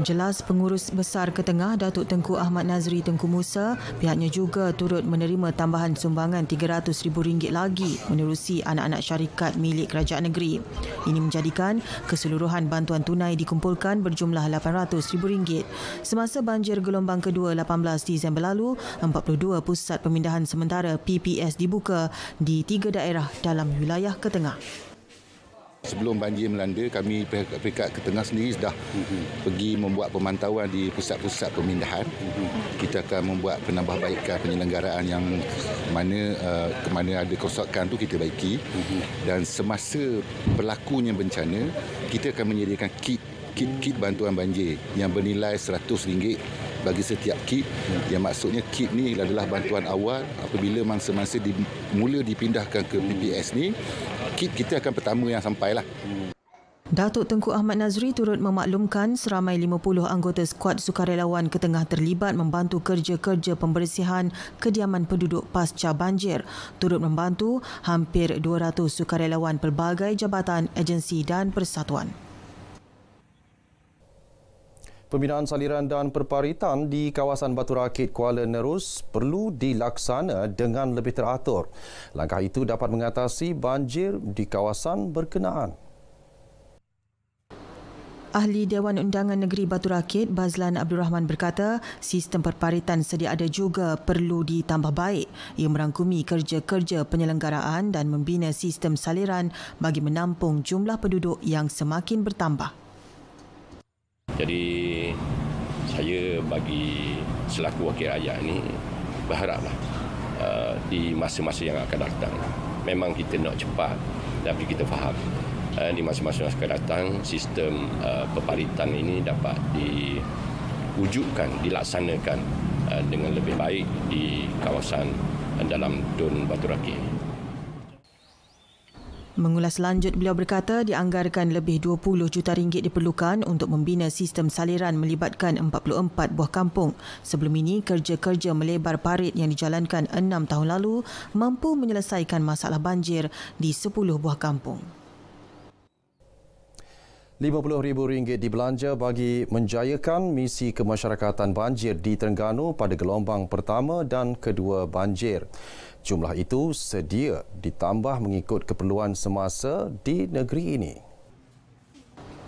Jelas Pengurus Besar ke Tengah Datuk Tengku Ahmad Nazri Tengku Musa, pihaknya juga turut menerima tambahan sumbangan RM300,000 lagi menerusi anak-anak syarikat milik kerajaan negeri. Ini menjadikan keseluruhan bantuan tunai dikumpulkan berjumlah RM800,000. Semasa banjir gelombang kedua 18 Disember lalu, 42 pusat pemindahan sementara PPS dibuka di 3 daerah dalam wilayah ke Tengah. Sebelum banjir melanda, kami peringkat ke Tengah sendiri sudah pergi membuat pemantauan di pusat-pusat pemindahan. Kita akan membuat penambahbaikan penyelenggaraan yang mana ke mana ada kerosakan tu kita baiki. Dan semasa berlakunya bencana, kita akan menyediakan kit bantuan banjir yang bernilai RM100 bagi setiap kit. Yang maksudnya kit ni adalah bantuan awal apabila mangsa-mangsa mula dipindahkan ke PPS ni, kit kita akan pertama yang sampailah. Datuk Tengku Ahmad Nazri turut memaklumkan seramai 50 anggota skuad sukarelawan ke Tengah terlibat membantu kerja-kerja pembersihan kediaman penduduk pasca banjir. Turut membantu hampir 200 sukarelawan pelbagai jabatan, agensi dan persatuan. Pembinaan saliran dan perparitan di kawasan Batu Rakit, Kuala Nerus perlu dilaksana dengan lebih teratur. Langkah itu dapat mengatasi banjir di kawasan berkenaan. Ahli Dewan Undangan Negeri Batu Rakit, Bazlan Abdul Rahman berkata, sistem perparitan sedia ada juga perlu ditambah baik. Ia merangkumi kerja-kerja penyelenggaraan dan membina sistem saliran bagi menampung jumlah penduduk yang semakin bertambah. Jadi saya bagi selaku wakil rakyat ini berharaplah di masa-masa yang akan datang memang kita nak cepat, tapi kita faham di masa-masa yang akan datang sistem perparitan ini dapat diwujudkan, dilaksanakan dengan lebih baik di kawasan dalam Dun Batu Rakit. Mengulas lanjut, beliau berkata dianggarkan lebih RM20 juta diperlukan untuk membina sistem saliran melibatkan 44 buah kampung. Sebelum ini, kerja-kerja melebar parit yang dijalankan 6 tahun lalu mampu menyelesaikan masalah banjir di 10 buah kampung. RM50,000 dibelanja bagi menjayakan misi kemasyarakatan banjir di Terengganu pada gelombang pertama dan kedua banjir. Jumlah itu sedia ditambah mengikut keperluan semasa di negeri ini.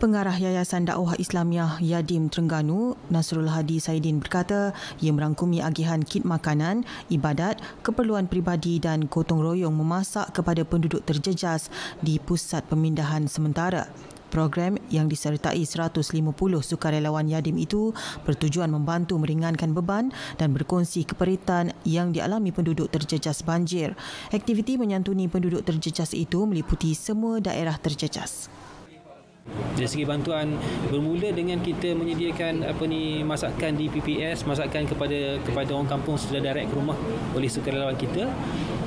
Pengarah Yayasan Dakwah Islamiah Yadim Terengganu, Nasrul Hadi Saidin berkata, ia merangkumi agihan kit makanan, ibadat, keperluan peribadi dan gotong royong memasak kepada penduduk terjejas di pusat pemindahan sementara. Program yang disertai 150 sukarelawan Yadim itu bertujuan membantu meringankan beban dan berkongsi keperitan yang dialami penduduk terjejas banjir. Aktiviti menyantuni penduduk terjejas itu meliputi semua daerah terjejas. Dari segi bantuan, bermula dengan kita menyediakan masakan di PPS, masakan kepada orang kampung sudah direct ke rumah oleh sukarelawan kita,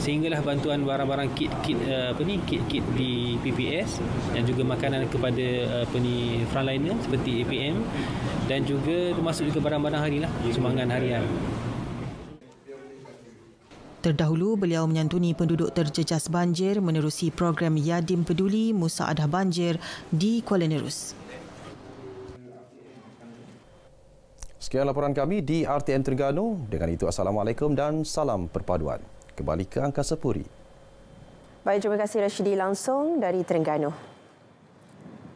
sehinggalah bantuan barang-barang kit di PPS dan juga makanan kepada frontliner seperti APM dan juga termasuk juga barang-barang harian, sumbangan harian. Terdahulu, beliau menyantuni penduduk terjejas banjir menerusi program Yadim Peduli Musaadah Banjir di Kuala Nerus. Sekian laporan kami di RTN Terengganu. Dengan itu, Assalamualaikum dan salam perpaduan. Kembali ke Angkasa Puri. Baik, terima kasih Rashidi langsung dari Terengganu.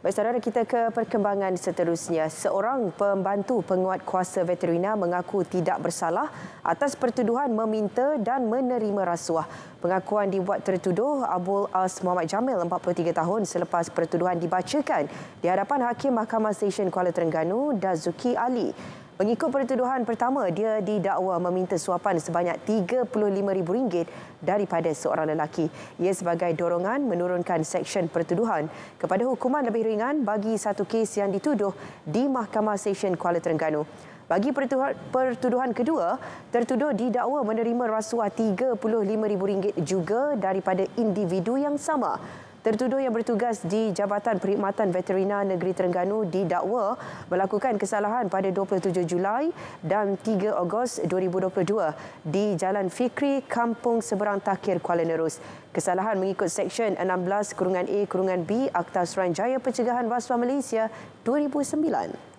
Baik, saudara, kita ke perkembangan seterusnya. Seorang pembantu penguat kuasa veterina mengaku tidak bersalah atas pertuduhan meminta dan menerima rasuah. Pengakuan dibuat tertuduh Abul As Muhammad Jamil, 43 tahun, selepas pertuduhan dibacakan di hadapan Hakim Mahkamah Session Kuala Terengganu, Dazuki Ali. Mengikut pertuduhan pertama, dia didakwa meminta suapan sebanyak RM35,000 daripada seorang lelaki. Ia sebagai dorongan menurunkan seksyen pertuduhan kepada hukuman lebih ringan bagi satu kes yang dituduh di Mahkamah Session Kuala Terengganu. Bagi pertuduhan kedua, tertuduh didakwa menerima rasuah RM35,000 juga daripada individu yang sama. Tertuduh yang bertugas di Jabatan Perkhidmatan Veterina Negeri Terengganu didakwa melakukan kesalahan pada 27 Julai dan 3 Ogos 2022 di Jalan Fikri, Kampung Seberang Takir, Kuala Nerus. Kesalahan mengikut Seksyen 16(a)(b) Akta Suruhanjaya Pencegahan Rasuah Malaysia 2009.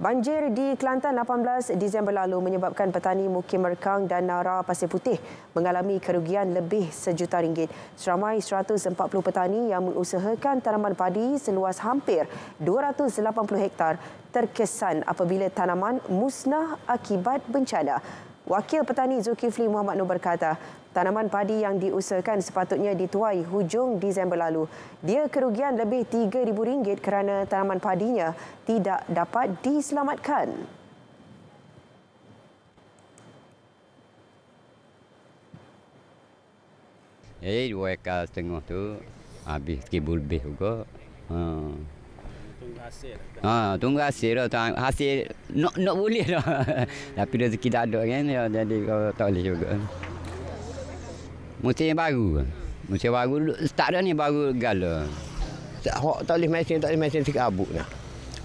Banjir di Kelantan 18 Disember lalu menyebabkan petani Mukim Merkang dan Nara Pasir Putih mengalami kerugian lebih RM1 juta. Seramai 140 petani yang mengusahakan tanaman padi seluas hampir 280 hektar terkesan apabila tanaman musnah akibat bencana. Wakil Petani Zulkifli Muhammad Nur berkata, tanaman padi yang diusahakan sepatutnya dituai hujung Disember lalu. Dia kerugian lebih RM3,000 kerana tanaman padinya tidak dapat diselamatkan. Jadi 2,5 ekar tu habis RM1,000 lebih juga. Tunggu hasil dah. Hasil nak boleh dah. Tapi rezeki tak ada kan, jadi kau tak boleh juga. Musim baru start dah ni, baru gala. Hak tak boleh mesin sikit abuk dah.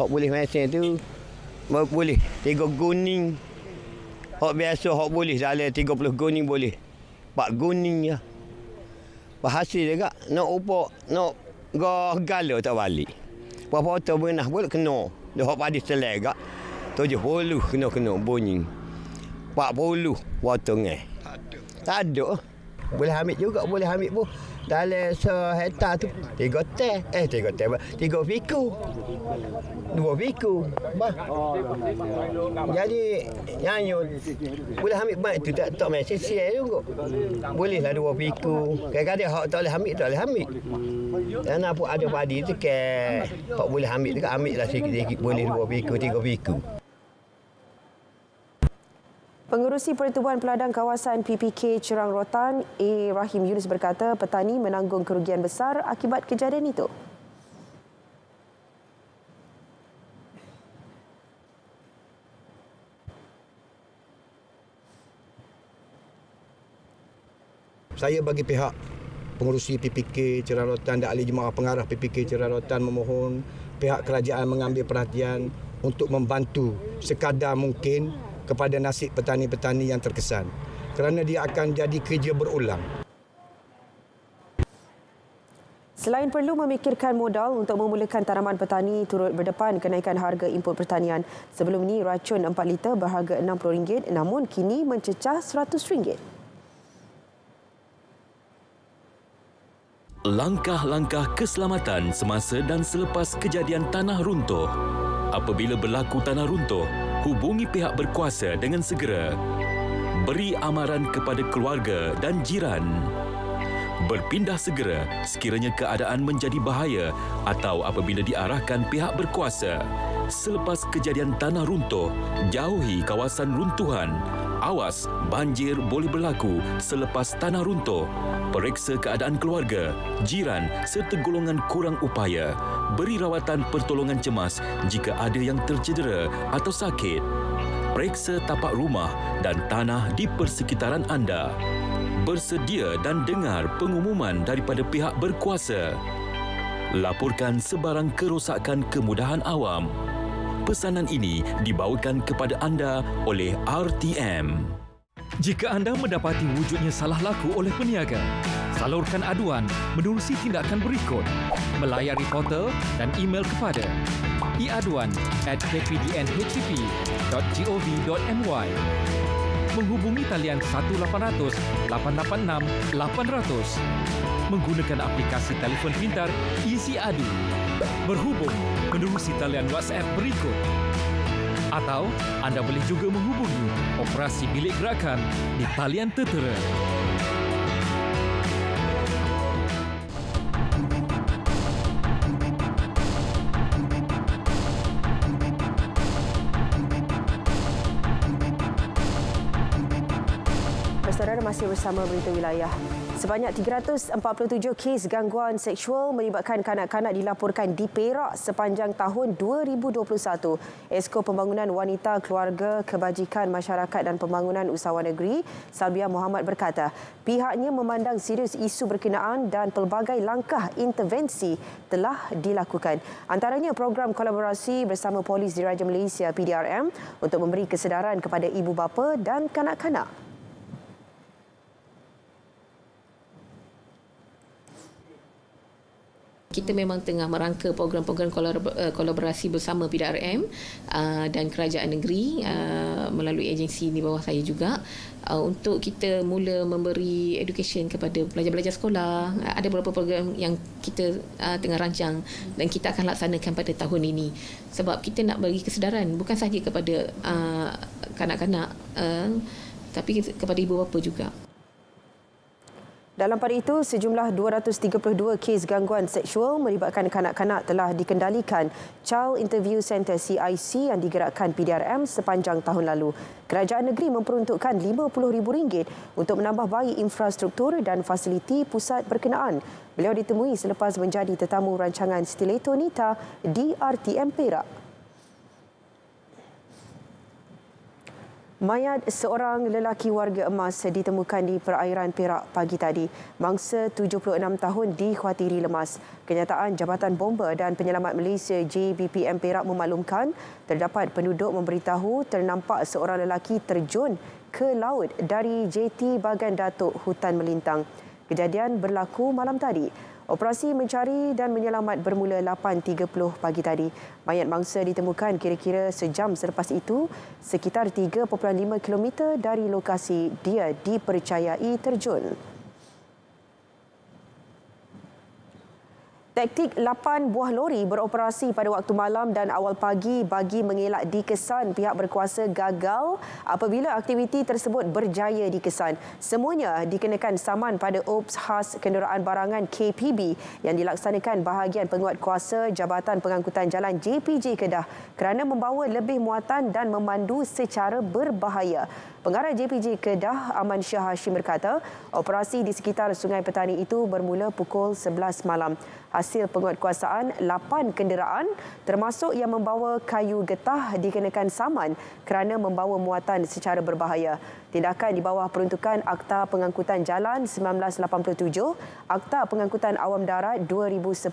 Hak boleh mesin tu boleh 3 guning. Hak biasa hak boleh dalam 30 guning boleh. 4 guning je. Hasil juga nak upok nak gala tak balik. Berapa tu benah boleh kena. Dah hak padi selegak 70 kena bunyi. 40 potong tak ada. Boleh ambil juga, boleh ambil pun. Dalam sehektar tu 3 piku. 2 piku. Jadi nyanyo boleh ambil banyak tu tak mesin sial juga. Bolehlah 2 piku. Kadang-kadang hak tak boleh ambil. Dan apa ada padi tu ke hak boleh ambil tu ambillah sikit-sikit, boleh 2 piku, 3 piku. Pengerusi Pertubuhan Peladang Kawasan PPK Cerang Rotan, A. Rahim Yunus berkata petani menanggung kerugian besar akibat kejadian itu. Saya bagi pihak pengerusi PPK Cerang Rotan dan ahli jemaah pengarah PPK Cerang Rotan memohon pihak kerajaan mengambil perhatian untuk membantu sekadar mungkin kepada nasib petani-petani yang terkesan, kerana dia akan jadi kerja berulang. Selain perlu memikirkan modal untuk memulakan tanaman petani, turut berdepan kenaikan harga input pertanian. Sebelum ini racun 4 liter berharga RM60, namun kini mencecah RM100. Langkah-langkah keselamatan semasa dan selepas kejadian tanah runtuh. Apabila berlaku tanah runtuh, hubungi pihak berkuasa dengan segera. Beri amaran kepada keluarga dan jiran. Berpindah segera sekiranya keadaan menjadi bahaya atau apabila diarahkan pihak berkuasa. Selepas kejadian tanah runtuh, jauhi kawasan runtuhan. Awas, banjir boleh berlaku selepas tanah runtuh. Periksa keadaan keluarga, jiran serta golongan kurang upaya. Beri rawatan pertolongan cemas jika ada yang tercedera atau sakit. Periksa tapak rumah dan tanah di persekitaran anda. Bersedia dan dengar pengumuman daripada pihak berkuasa. Laporkan sebarang kerosakan kemudahan awam. Pesanan ini dibawakan kepada anda oleh RTM. Jika anda mendapati wujudnya salah laku oleh peniaga, salurkan aduan menerusi tindakan berikut. Melayari portal dan email kepada iaduan@kpdnhcp.gov.my. Menghubungi talian 1-800-886-800. Menggunakan aplikasi telefon pintar Easy Adu. Berhubung menerusi talian WhatsApp berikut. Atau anda boleh juga menghubungi operasi bilik gerakan di talian tertera. Saudara masih bersama Berita Wilayah. Sebanyak 347 kes gangguan seksual melibatkan kanak-kanak dilaporkan di Perak sepanjang tahun 2021. Esko Pembangunan Wanita, Keluarga, Kebajikan Masyarakat dan Pembangunan Usahawan Negeri, Salbia Muhammad berkata, pihaknya memandang serius isu berkenaan dan pelbagai langkah intervensi telah dilakukan. Antaranya program kolaborasi bersama Polis Diraja Malaysia PDRM untuk memberi kesedaran kepada ibu bapa dan kanak-kanak. Kita memang tengah merangka program-program kolaborasi bersama PDRM dan kerajaan negeri melalui agensi di bawah saya juga untuk kita mula memberi education kepada pelajar-pelajar sekolah. Ada beberapa program yang kita tengah rancang dan kita akan laksanakan pada tahun ini. Sebab kita nak bagi kesedaran bukan sahaja kepada kanak-kanak tapi kepada ibu bapa juga. Dalam pada itu, sejumlah 232 kes gangguan seksual melibatkan kanak-kanak telah dikendalikan Child Interview Centre CIC yang digerakkan PDRM sepanjang tahun lalu. Kerajaan negeri memperuntukkan RM50,000 untuk menambah baik infrastruktur dan fasiliti pusat berkenaan. Beliau ditemui selepas menjadi tetamu rancangan Stiletto Nita di RTM Perak. Mayat seorang lelaki warga emas ditemukan di perairan Perak pagi tadi. Mangsa 76 tahun dikhawatiri lemas. Kenyataan Jabatan Bomba dan Penyelamat Malaysia JBPM Perak memaklumkan terdapat penduduk memberitahu ternampak seorang lelaki terjun ke laut dari JT Bagan Datuk Hutan Melintang. Kejadian berlaku malam tadi. Operasi mencari dan menyelamat bermula 8.30 pagi tadi. Mayat mangsa ditemukan kira-kira sejam selepas itu, sekitar 3.5 km dari lokasi dia dipercayai terjun. Taktik 8 buah lori beroperasi pada waktu malam dan awal pagi bagi mengelak dikesan pihak berkuasa gagal apabila aktiviti tersebut berjaya dikesan. Semuanya dikenakan saman pada Ops Khas Kenderaan Barangan KPB yang dilaksanakan bahagian penguatkuasa Jabatan Pengangkutan Jalan JPJ Kedah kerana membawa lebih muatan dan memandu secara berbahaya. Pengarah JPJ Kedah, Aman Shah Hashim berkata, operasi di sekitar Sungai Petani itu bermula pukul 11 malam. Hasil penguatkuasaan 8 kenderaan termasuk yang membawa kayu getah dikenakan saman kerana membawa muatan secara berbahaya. Tindakan di bawah peruntukan Akta Pengangkutan Jalan 1987, Akta Pengangkutan Awam Darat 2010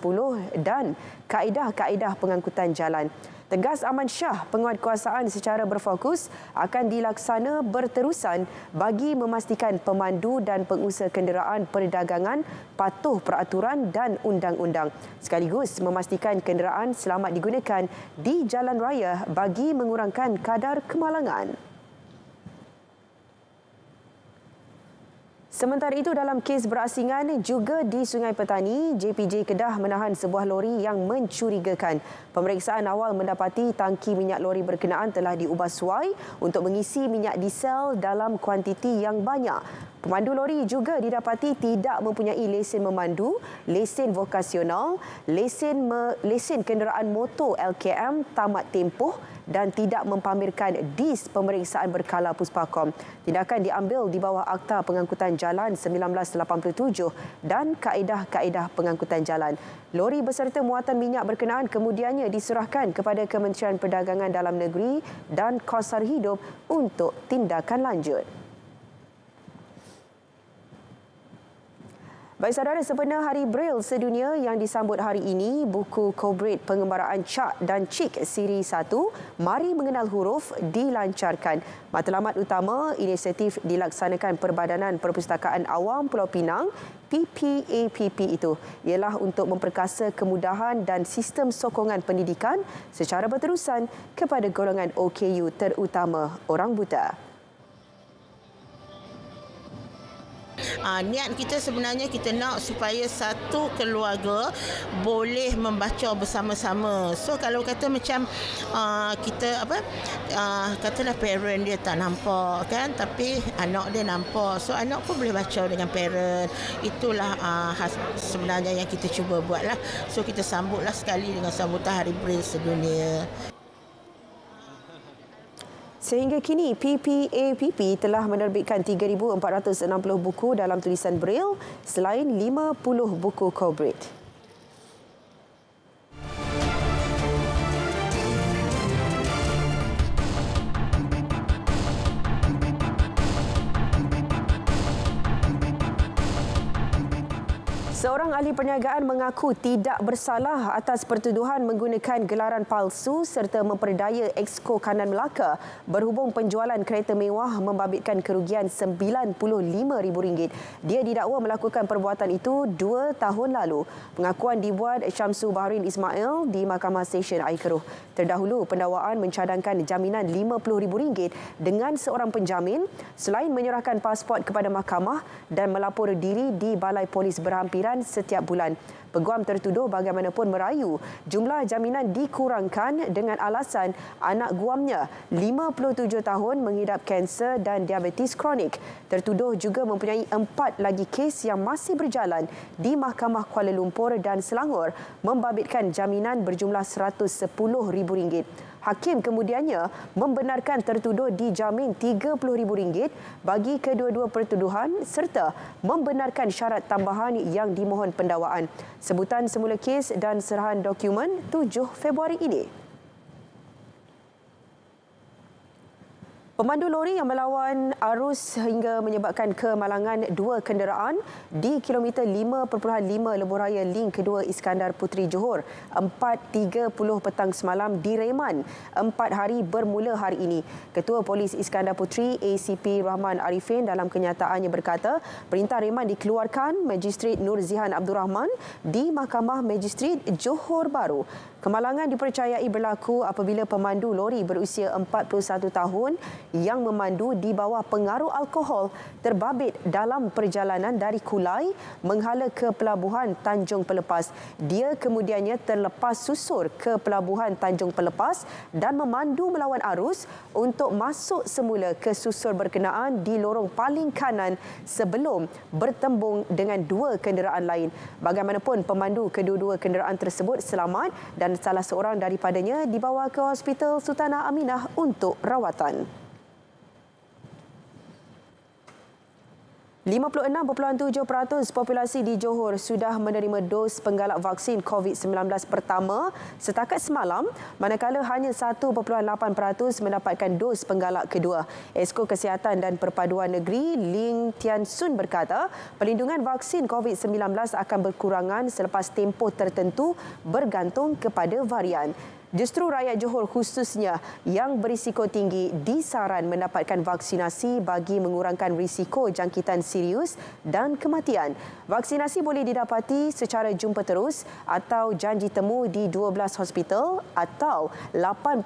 dan Kaedah-Kaedah Pengangkutan Jalan. Tegas Aman Shah, penguatkuasaan secara berfokus akan dilaksana berterusan bagi memastikan pemandu dan pengusaha kenderaan perdagangan patuh peraturan dan undang-undang. Sekaligus memastikan kenderaan selamat digunakan di jalan raya bagi mengurangkan kadar kemalangan. Sementara itu, dalam kes berasingan juga di Sungai Petani, JPJ Kedah menahan sebuah lori yang mencurigakan. Pemeriksaan awal mendapati tangki minyak lori berkenaan telah diubah suai untuk mengisi minyak diesel dalam kuantiti yang banyak. Pemandu lori juga didapati tidak mempunyai lesen memandu, lesen vokasional, lesen kenderaan motor LKM tamat tempoh dan tidak mempamerkan dis pemeriksaan berkala Puspakom. Tindakan diambil di bawah Akta Pengangkutan Jalan 1987 dan Kaedah-Kaedah Pengangkutan Jalan. Lori beserta muatan minyak berkenaan kemudiannya diserahkan kepada Kementerian Perdagangan Dalam Negeri dan Kos Sara Hidup untuk tindakan lanjut. Baik saudara, sempena Hari Braille Sedunia yang disambut hari ini, buku Kobrit Pengembaraan Cak dan Cik Siri 1, Mari Mengenal Huruf dilancarkan. Matlamat utama inisiatif dilaksanakan Perbadanan Perpustakaan Awam Pulau Pinang PPAPP itu ialah untuk memperkasa kemudahan dan sistem sokongan pendidikan secara berterusan kepada golongan OKU terutama orang buta. Niat kita sebenarnya kita nak supaya satu keluarga boleh membaca bersama-sama. So kalau kata macam kita katalah parent dia tak nampak kan, tapi anak dia nampak. So anak pun boleh baca dengan parent. Itulah sebenarnya yang kita cuba buatlah. So kita sambutlah sekali dengan sambutan Hari Braille Sedunia. Sehingga kini, PPAPP telah menerbitkan 3,460 buku dalam tulisan Braille selain 50 buku corporate. Seorang ahli perniagaan mengaku tidak bersalah atas pertuduhan menggunakan gelaran palsu serta memperdaya Exco Kanan Melaka berhubung penjualan kereta mewah membabitkan kerugian RM95,000. Dia didakwa melakukan perbuatan itu 2 tahun lalu. Pengakuan dibuat Syamsu Bahrin Ismail di Mahkamah Session Air Keruh. Terdahulu, pendakwaan mencadangkan jaminan RM50,000 dengan seorang penjamin selain menyerahkan pasport kepada mahkamah dan melapor diri di Balai Polis berhampiran setiap bulan. Peguam tertuduh bagaimanapun merayu jumlah jaminan dikurangkan dengan alasan anak guamnya 57 tahun mengidap kanser dan diabetes kronik. Tertuduh juga mempunyai 4 lagi kes yang masih berjalan di Mahkamah Kuala Lumpur dan Selangor membabitkan jaminan berjumlah RM110,000. Hakim kemudiannya membenarkan tertuduh dijamin RM30,000 bagi kedua-dua pertuduhan serta membenarkan syarat tambahan yang dimohon pendakwaan. Sebutan semula kes dan serahan dokumen 7 Februari ini. Pemandu lori yang melawan arus hingga menyebabkan kemalangan 2 kenderaan di kilometer 5.5 Lebuh Raya Link Kedua Iskandar Puteri Johor 4.30 petang semalam di Reman 4 hari bermula hari ini. Ketua Polis Iskandar Puteri ACP Rahman Arifin dalam kenyataannya berkata perintah reman dikeluarkan Magistrat Nur Zihan Abdul Rahman di Mahkamah Magistrat Johor Bahru. Kemalangan dipercayai berlaku apabila pemandu lori berusia 41 tahun yang memandu di bawah pengaruh alkohol terbabit dalam perjalanan dari Kulai menghala ke Pelabuhan Tanjung Pelepas. Dia kemudiannya terlepas susur ke Pelabuhan Tanjung Pelepas dan memandu melawan arus untuk masuk semula ke susur berkenaan di lorong paling kanan sebelum bertembung dengan 2 kenderaan lain. Bagaimanapun, pemandu kedua-dua kenderaan tersebut selamat dan salah seorang daripadanya dibawa ke Hospital Sultanah Aminah untuk rawatan. 56.7% populasi di Johor sudah menerima dos penggalak vaksin COVID-19 pertama setakat semalam, manakala hanya 1.8% mendapatkan dos penggalak kedua. Esko Kesihatan dan Perpaduan Negeri Ling Tian Sun berkata, pelindungan vaksin COVID-19 akan berkurangan selepas tempoh tertentu bergantung kepada varian. Justru rakyat Johor khususnya yang berisiko tinggi disaran mendapatkan vaksinasi bagi mengurangkan risiko jangkitan serius dan kematian. Vaksinasi boleh didapati secara jumpa terus atau janji temu di 12 hospital atau 81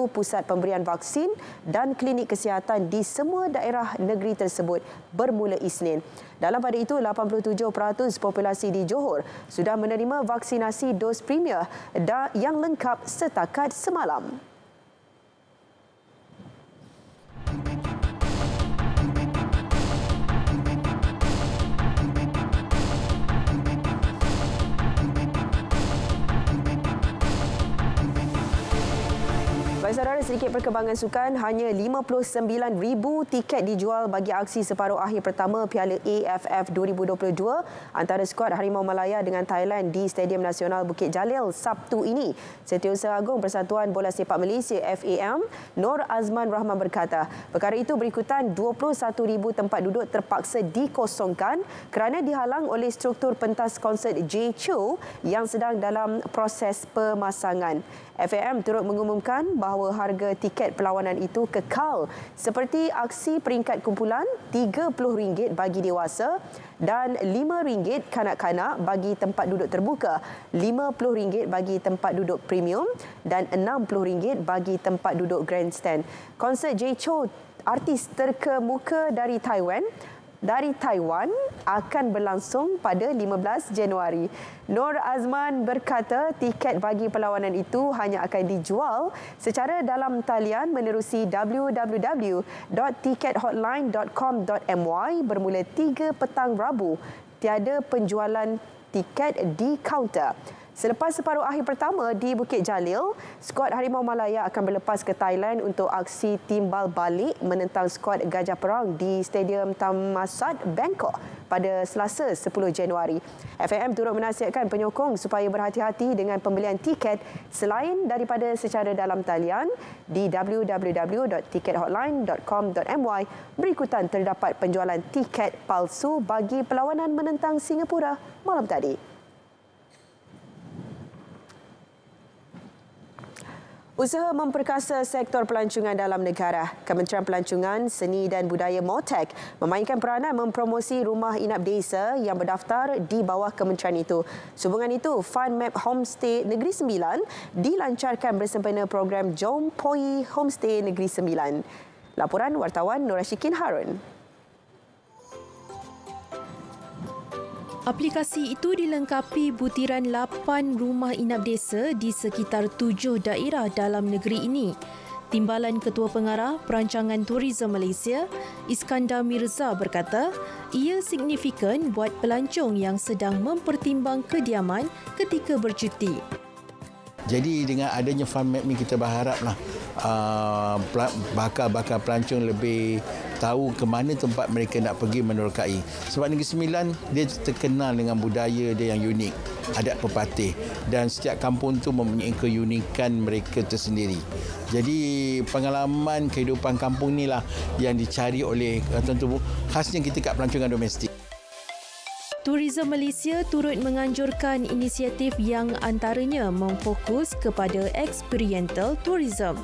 pusat pemberian vaksin dan klinik kesihatan di semua daerah negeri tersebut bermula Isnin. Dalam pada itu, 87% populasi di Johor sudah menerima vaksinasi dos premier yang lengkap setakat semalam. Baik saudara, sedikit perkembangan sukan. Hanya 59,000 tiket dijual bagi aksi separuh akhir pertama Piala AFF 2022 antara skuad Harimau Malaya dengan Thailand di Stadium Nasional Bukit Jalil Sabtu ini. Setiausaha Agung Persatuan Bola Sepak Malaysia FAM, Nur Azman Rahman berkata, perkara itu berikutan 21,000 tempat duduk terpaksa dikosongkan kerana dihalang oleh struktur pentas konsert J. Cho yang sedang dalam proses pemasangan. FAM turut mengumumkan bahawa harga tiket perlawanan itu kekal seperti aksi peringkat kumpulan RM30 bagi dewasa dan RM5 kanak-kanak bagi tempat duduk terbuka, RM50 bagi tempat duduk premium dan RM60 bagi tempat duduk grandstand. Konsert J. Cho, artis terkemuka dari Taiwan akan berlangsung pada 15 Januari. Nur Azman berkata tiket bagi perlawanan itu hanya akan dijual secara dalam talian menerusi www.tickethotline.com.my bermula 3 petang Rabu. Tiada penjualan tiket di kaunter. Selepas separuh akhir pertama di Bukit Jalil, skuad Harimau Malaya akan berlepas ke Thailand untuk aksi timbal balik menentang skuad Gajah Perang di Stadium Thammasat, Bangkok pada Selasa 10 Januari. FAM turut menasihatkan penyokong supaya berhati-hati dengan pembelian tiket selain daripada secara dalam talian di www.tikethotline.com.my. Berikutan terdapat penjualan tiket palsu bagi perlawanan menentang Singapura malam tadi. Usaha memperkasa sektor pelancongan dalam negara. Kementerian Pelancongan, Seni dan Budaya MOTEK memainkan peranan mempromosi rumah inap desa yang berdaftar di bawah kementerian itu. Sehubungan itu, Fund Map Homestay Negeri Sembilan dilancarkan bersempena program Jom Poi Homestay Negeri Sembilan. Laporan wartawan Nur Ashikin Harun. Aplikasi itu dilengkapi butiran 8 rumah inap desa di sekitar 7 daerah dalam negeri ini. Timbalan Ketua Pengarah Perancangan Tourism Malaysia, Iskandar Mirza berkata, ia signifikan buat pelancong yang sedang mempertimbang kediaman ketika bercuti. Jadi dengan adanya Fund Map ni kita berharaplah bakal pelancong lebih tahu ke mana tempat mereka nak pergi menerokai. Sebab Negeri Sembilan dia terkenal dengan budaya dia yang unik, adat pepatih, dan setiap kampung tu mempunyai keunikan mereka tersendiri. Jadi pengalaman kehidupan kampung ni lah yang dicari oleh tentu khasnya kita kat pelancongan domestik. Tourism Malaysia turut menganjurkan inisiatif yang antaranya memfokus kepada experiential tourism.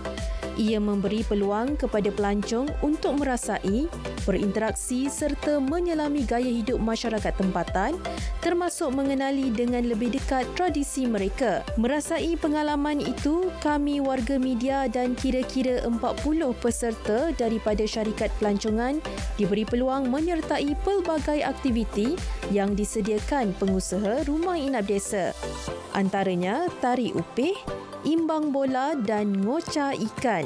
Ia memberi peluang kepada pelancong untuk merasai, berinteraksi serta menyelami gaya hidup masyarakat tempatan, termasuk mengenali dengan lebih dekat tradisi mereka. Merasai pengalaman itu, kami warga media dan kira-kira 40 peserta daripada syarikat pelancongan diberi peluang menyertai pelbagai aktiviti yang disediakan pengusaha rumah inap desa. Antaranya tari upih, imbang bola dan ngocah ikan.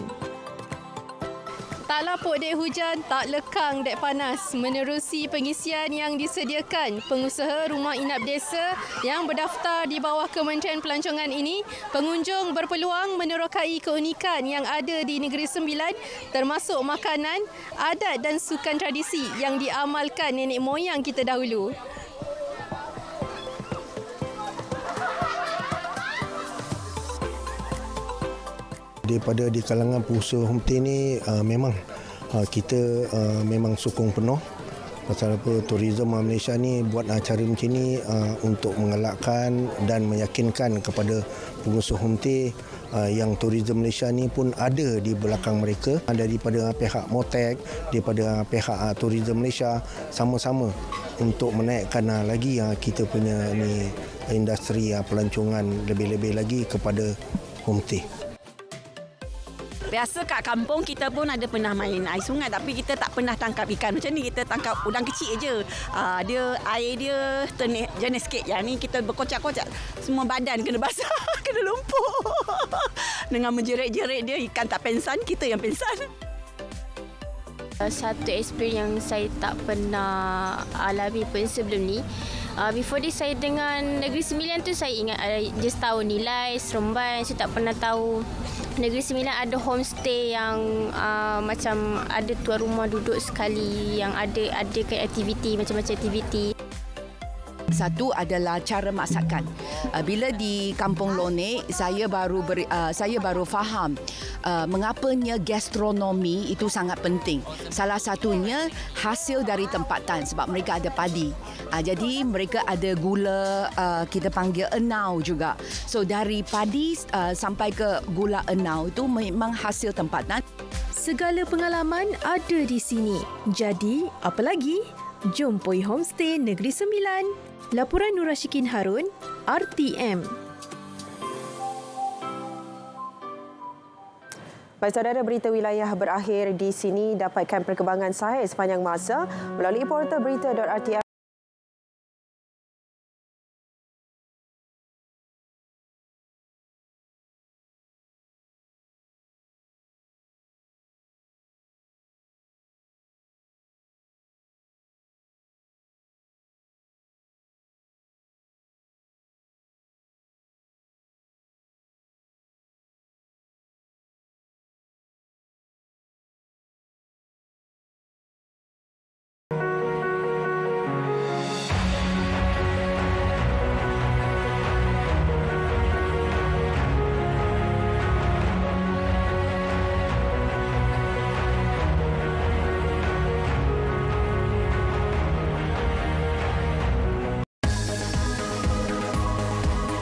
Tak lapuk dek hujan, tak lekang dek panas. Menerusi pengisian yang disediakan pengusaha rumah inap desa yang berdaftar di bawah Kementerian Pelancongan ini, pengunjung berpeluang menerokai keunikan yang ada di Negeri Sembilan, termasuk makanan, adat dan sukan tradisi yang diamalkan nenek moyang kita dahulu. Daripada di kalangan pengusaha homestay ni memang kita memang sokong penuh pasal apa tourism Malaysia ni buat acara macam ni untuk mengelakkan dan meyakinkan kepada pengusaha homestay yang tourism Malaysia ni pun ada di belakang mereka, daripada pihak MOTEK, daripada pihak tourism Malaysia, sama-sama untuk menaikkan lagi kita punya ni industri pelancongan lebih-lebih lagi kepada homestay. Biasa kat kampung kita pun ada pernah main air sungai, tapi kita tak pernah tangkap ikan macam ni. Kita tangkap udang kecil je. Dia air dia jenis sikit. Yang ni kita berkocak-kocak. Semua badan kena basah, kena lumpur. Dengan menjerit-jerit dia, ikan tak pensan, kita yang pensan. Satu experience yang saya tak pernah alami pun sebelum ni. Before this, saya dengan Negeri Sembilan tu saya ingat just tahu nilai, Seremban. Saya tak pernah tahu Negeri Sembilan ada homestay yang macam ada tuan rumah duduk sekali, yang ada aktiviti, macam-macam aktiviti. Satu adalah cara masakan. Bila di Kampung Lone, saya baru faham mengapanya gastronomi itu sangat penting. Salah satunya hasil dari tempatan sebab mereka ada padi. Jadi mereka ada gula, kita panggil enau juga. So dari padi sampai ke gula enau itu memang hasil tempatan. Segala pengalaman ada di sini. Jadi, apa lagi? Jom Poi Homestay Negeri Sembilan. Laporan Nur Ashikin Harun, RTM. Baik saudara, berita wilayah berakhir di sini. Dapatkan perkembangan sahih sepanjang masa melalui portal berita.rtm.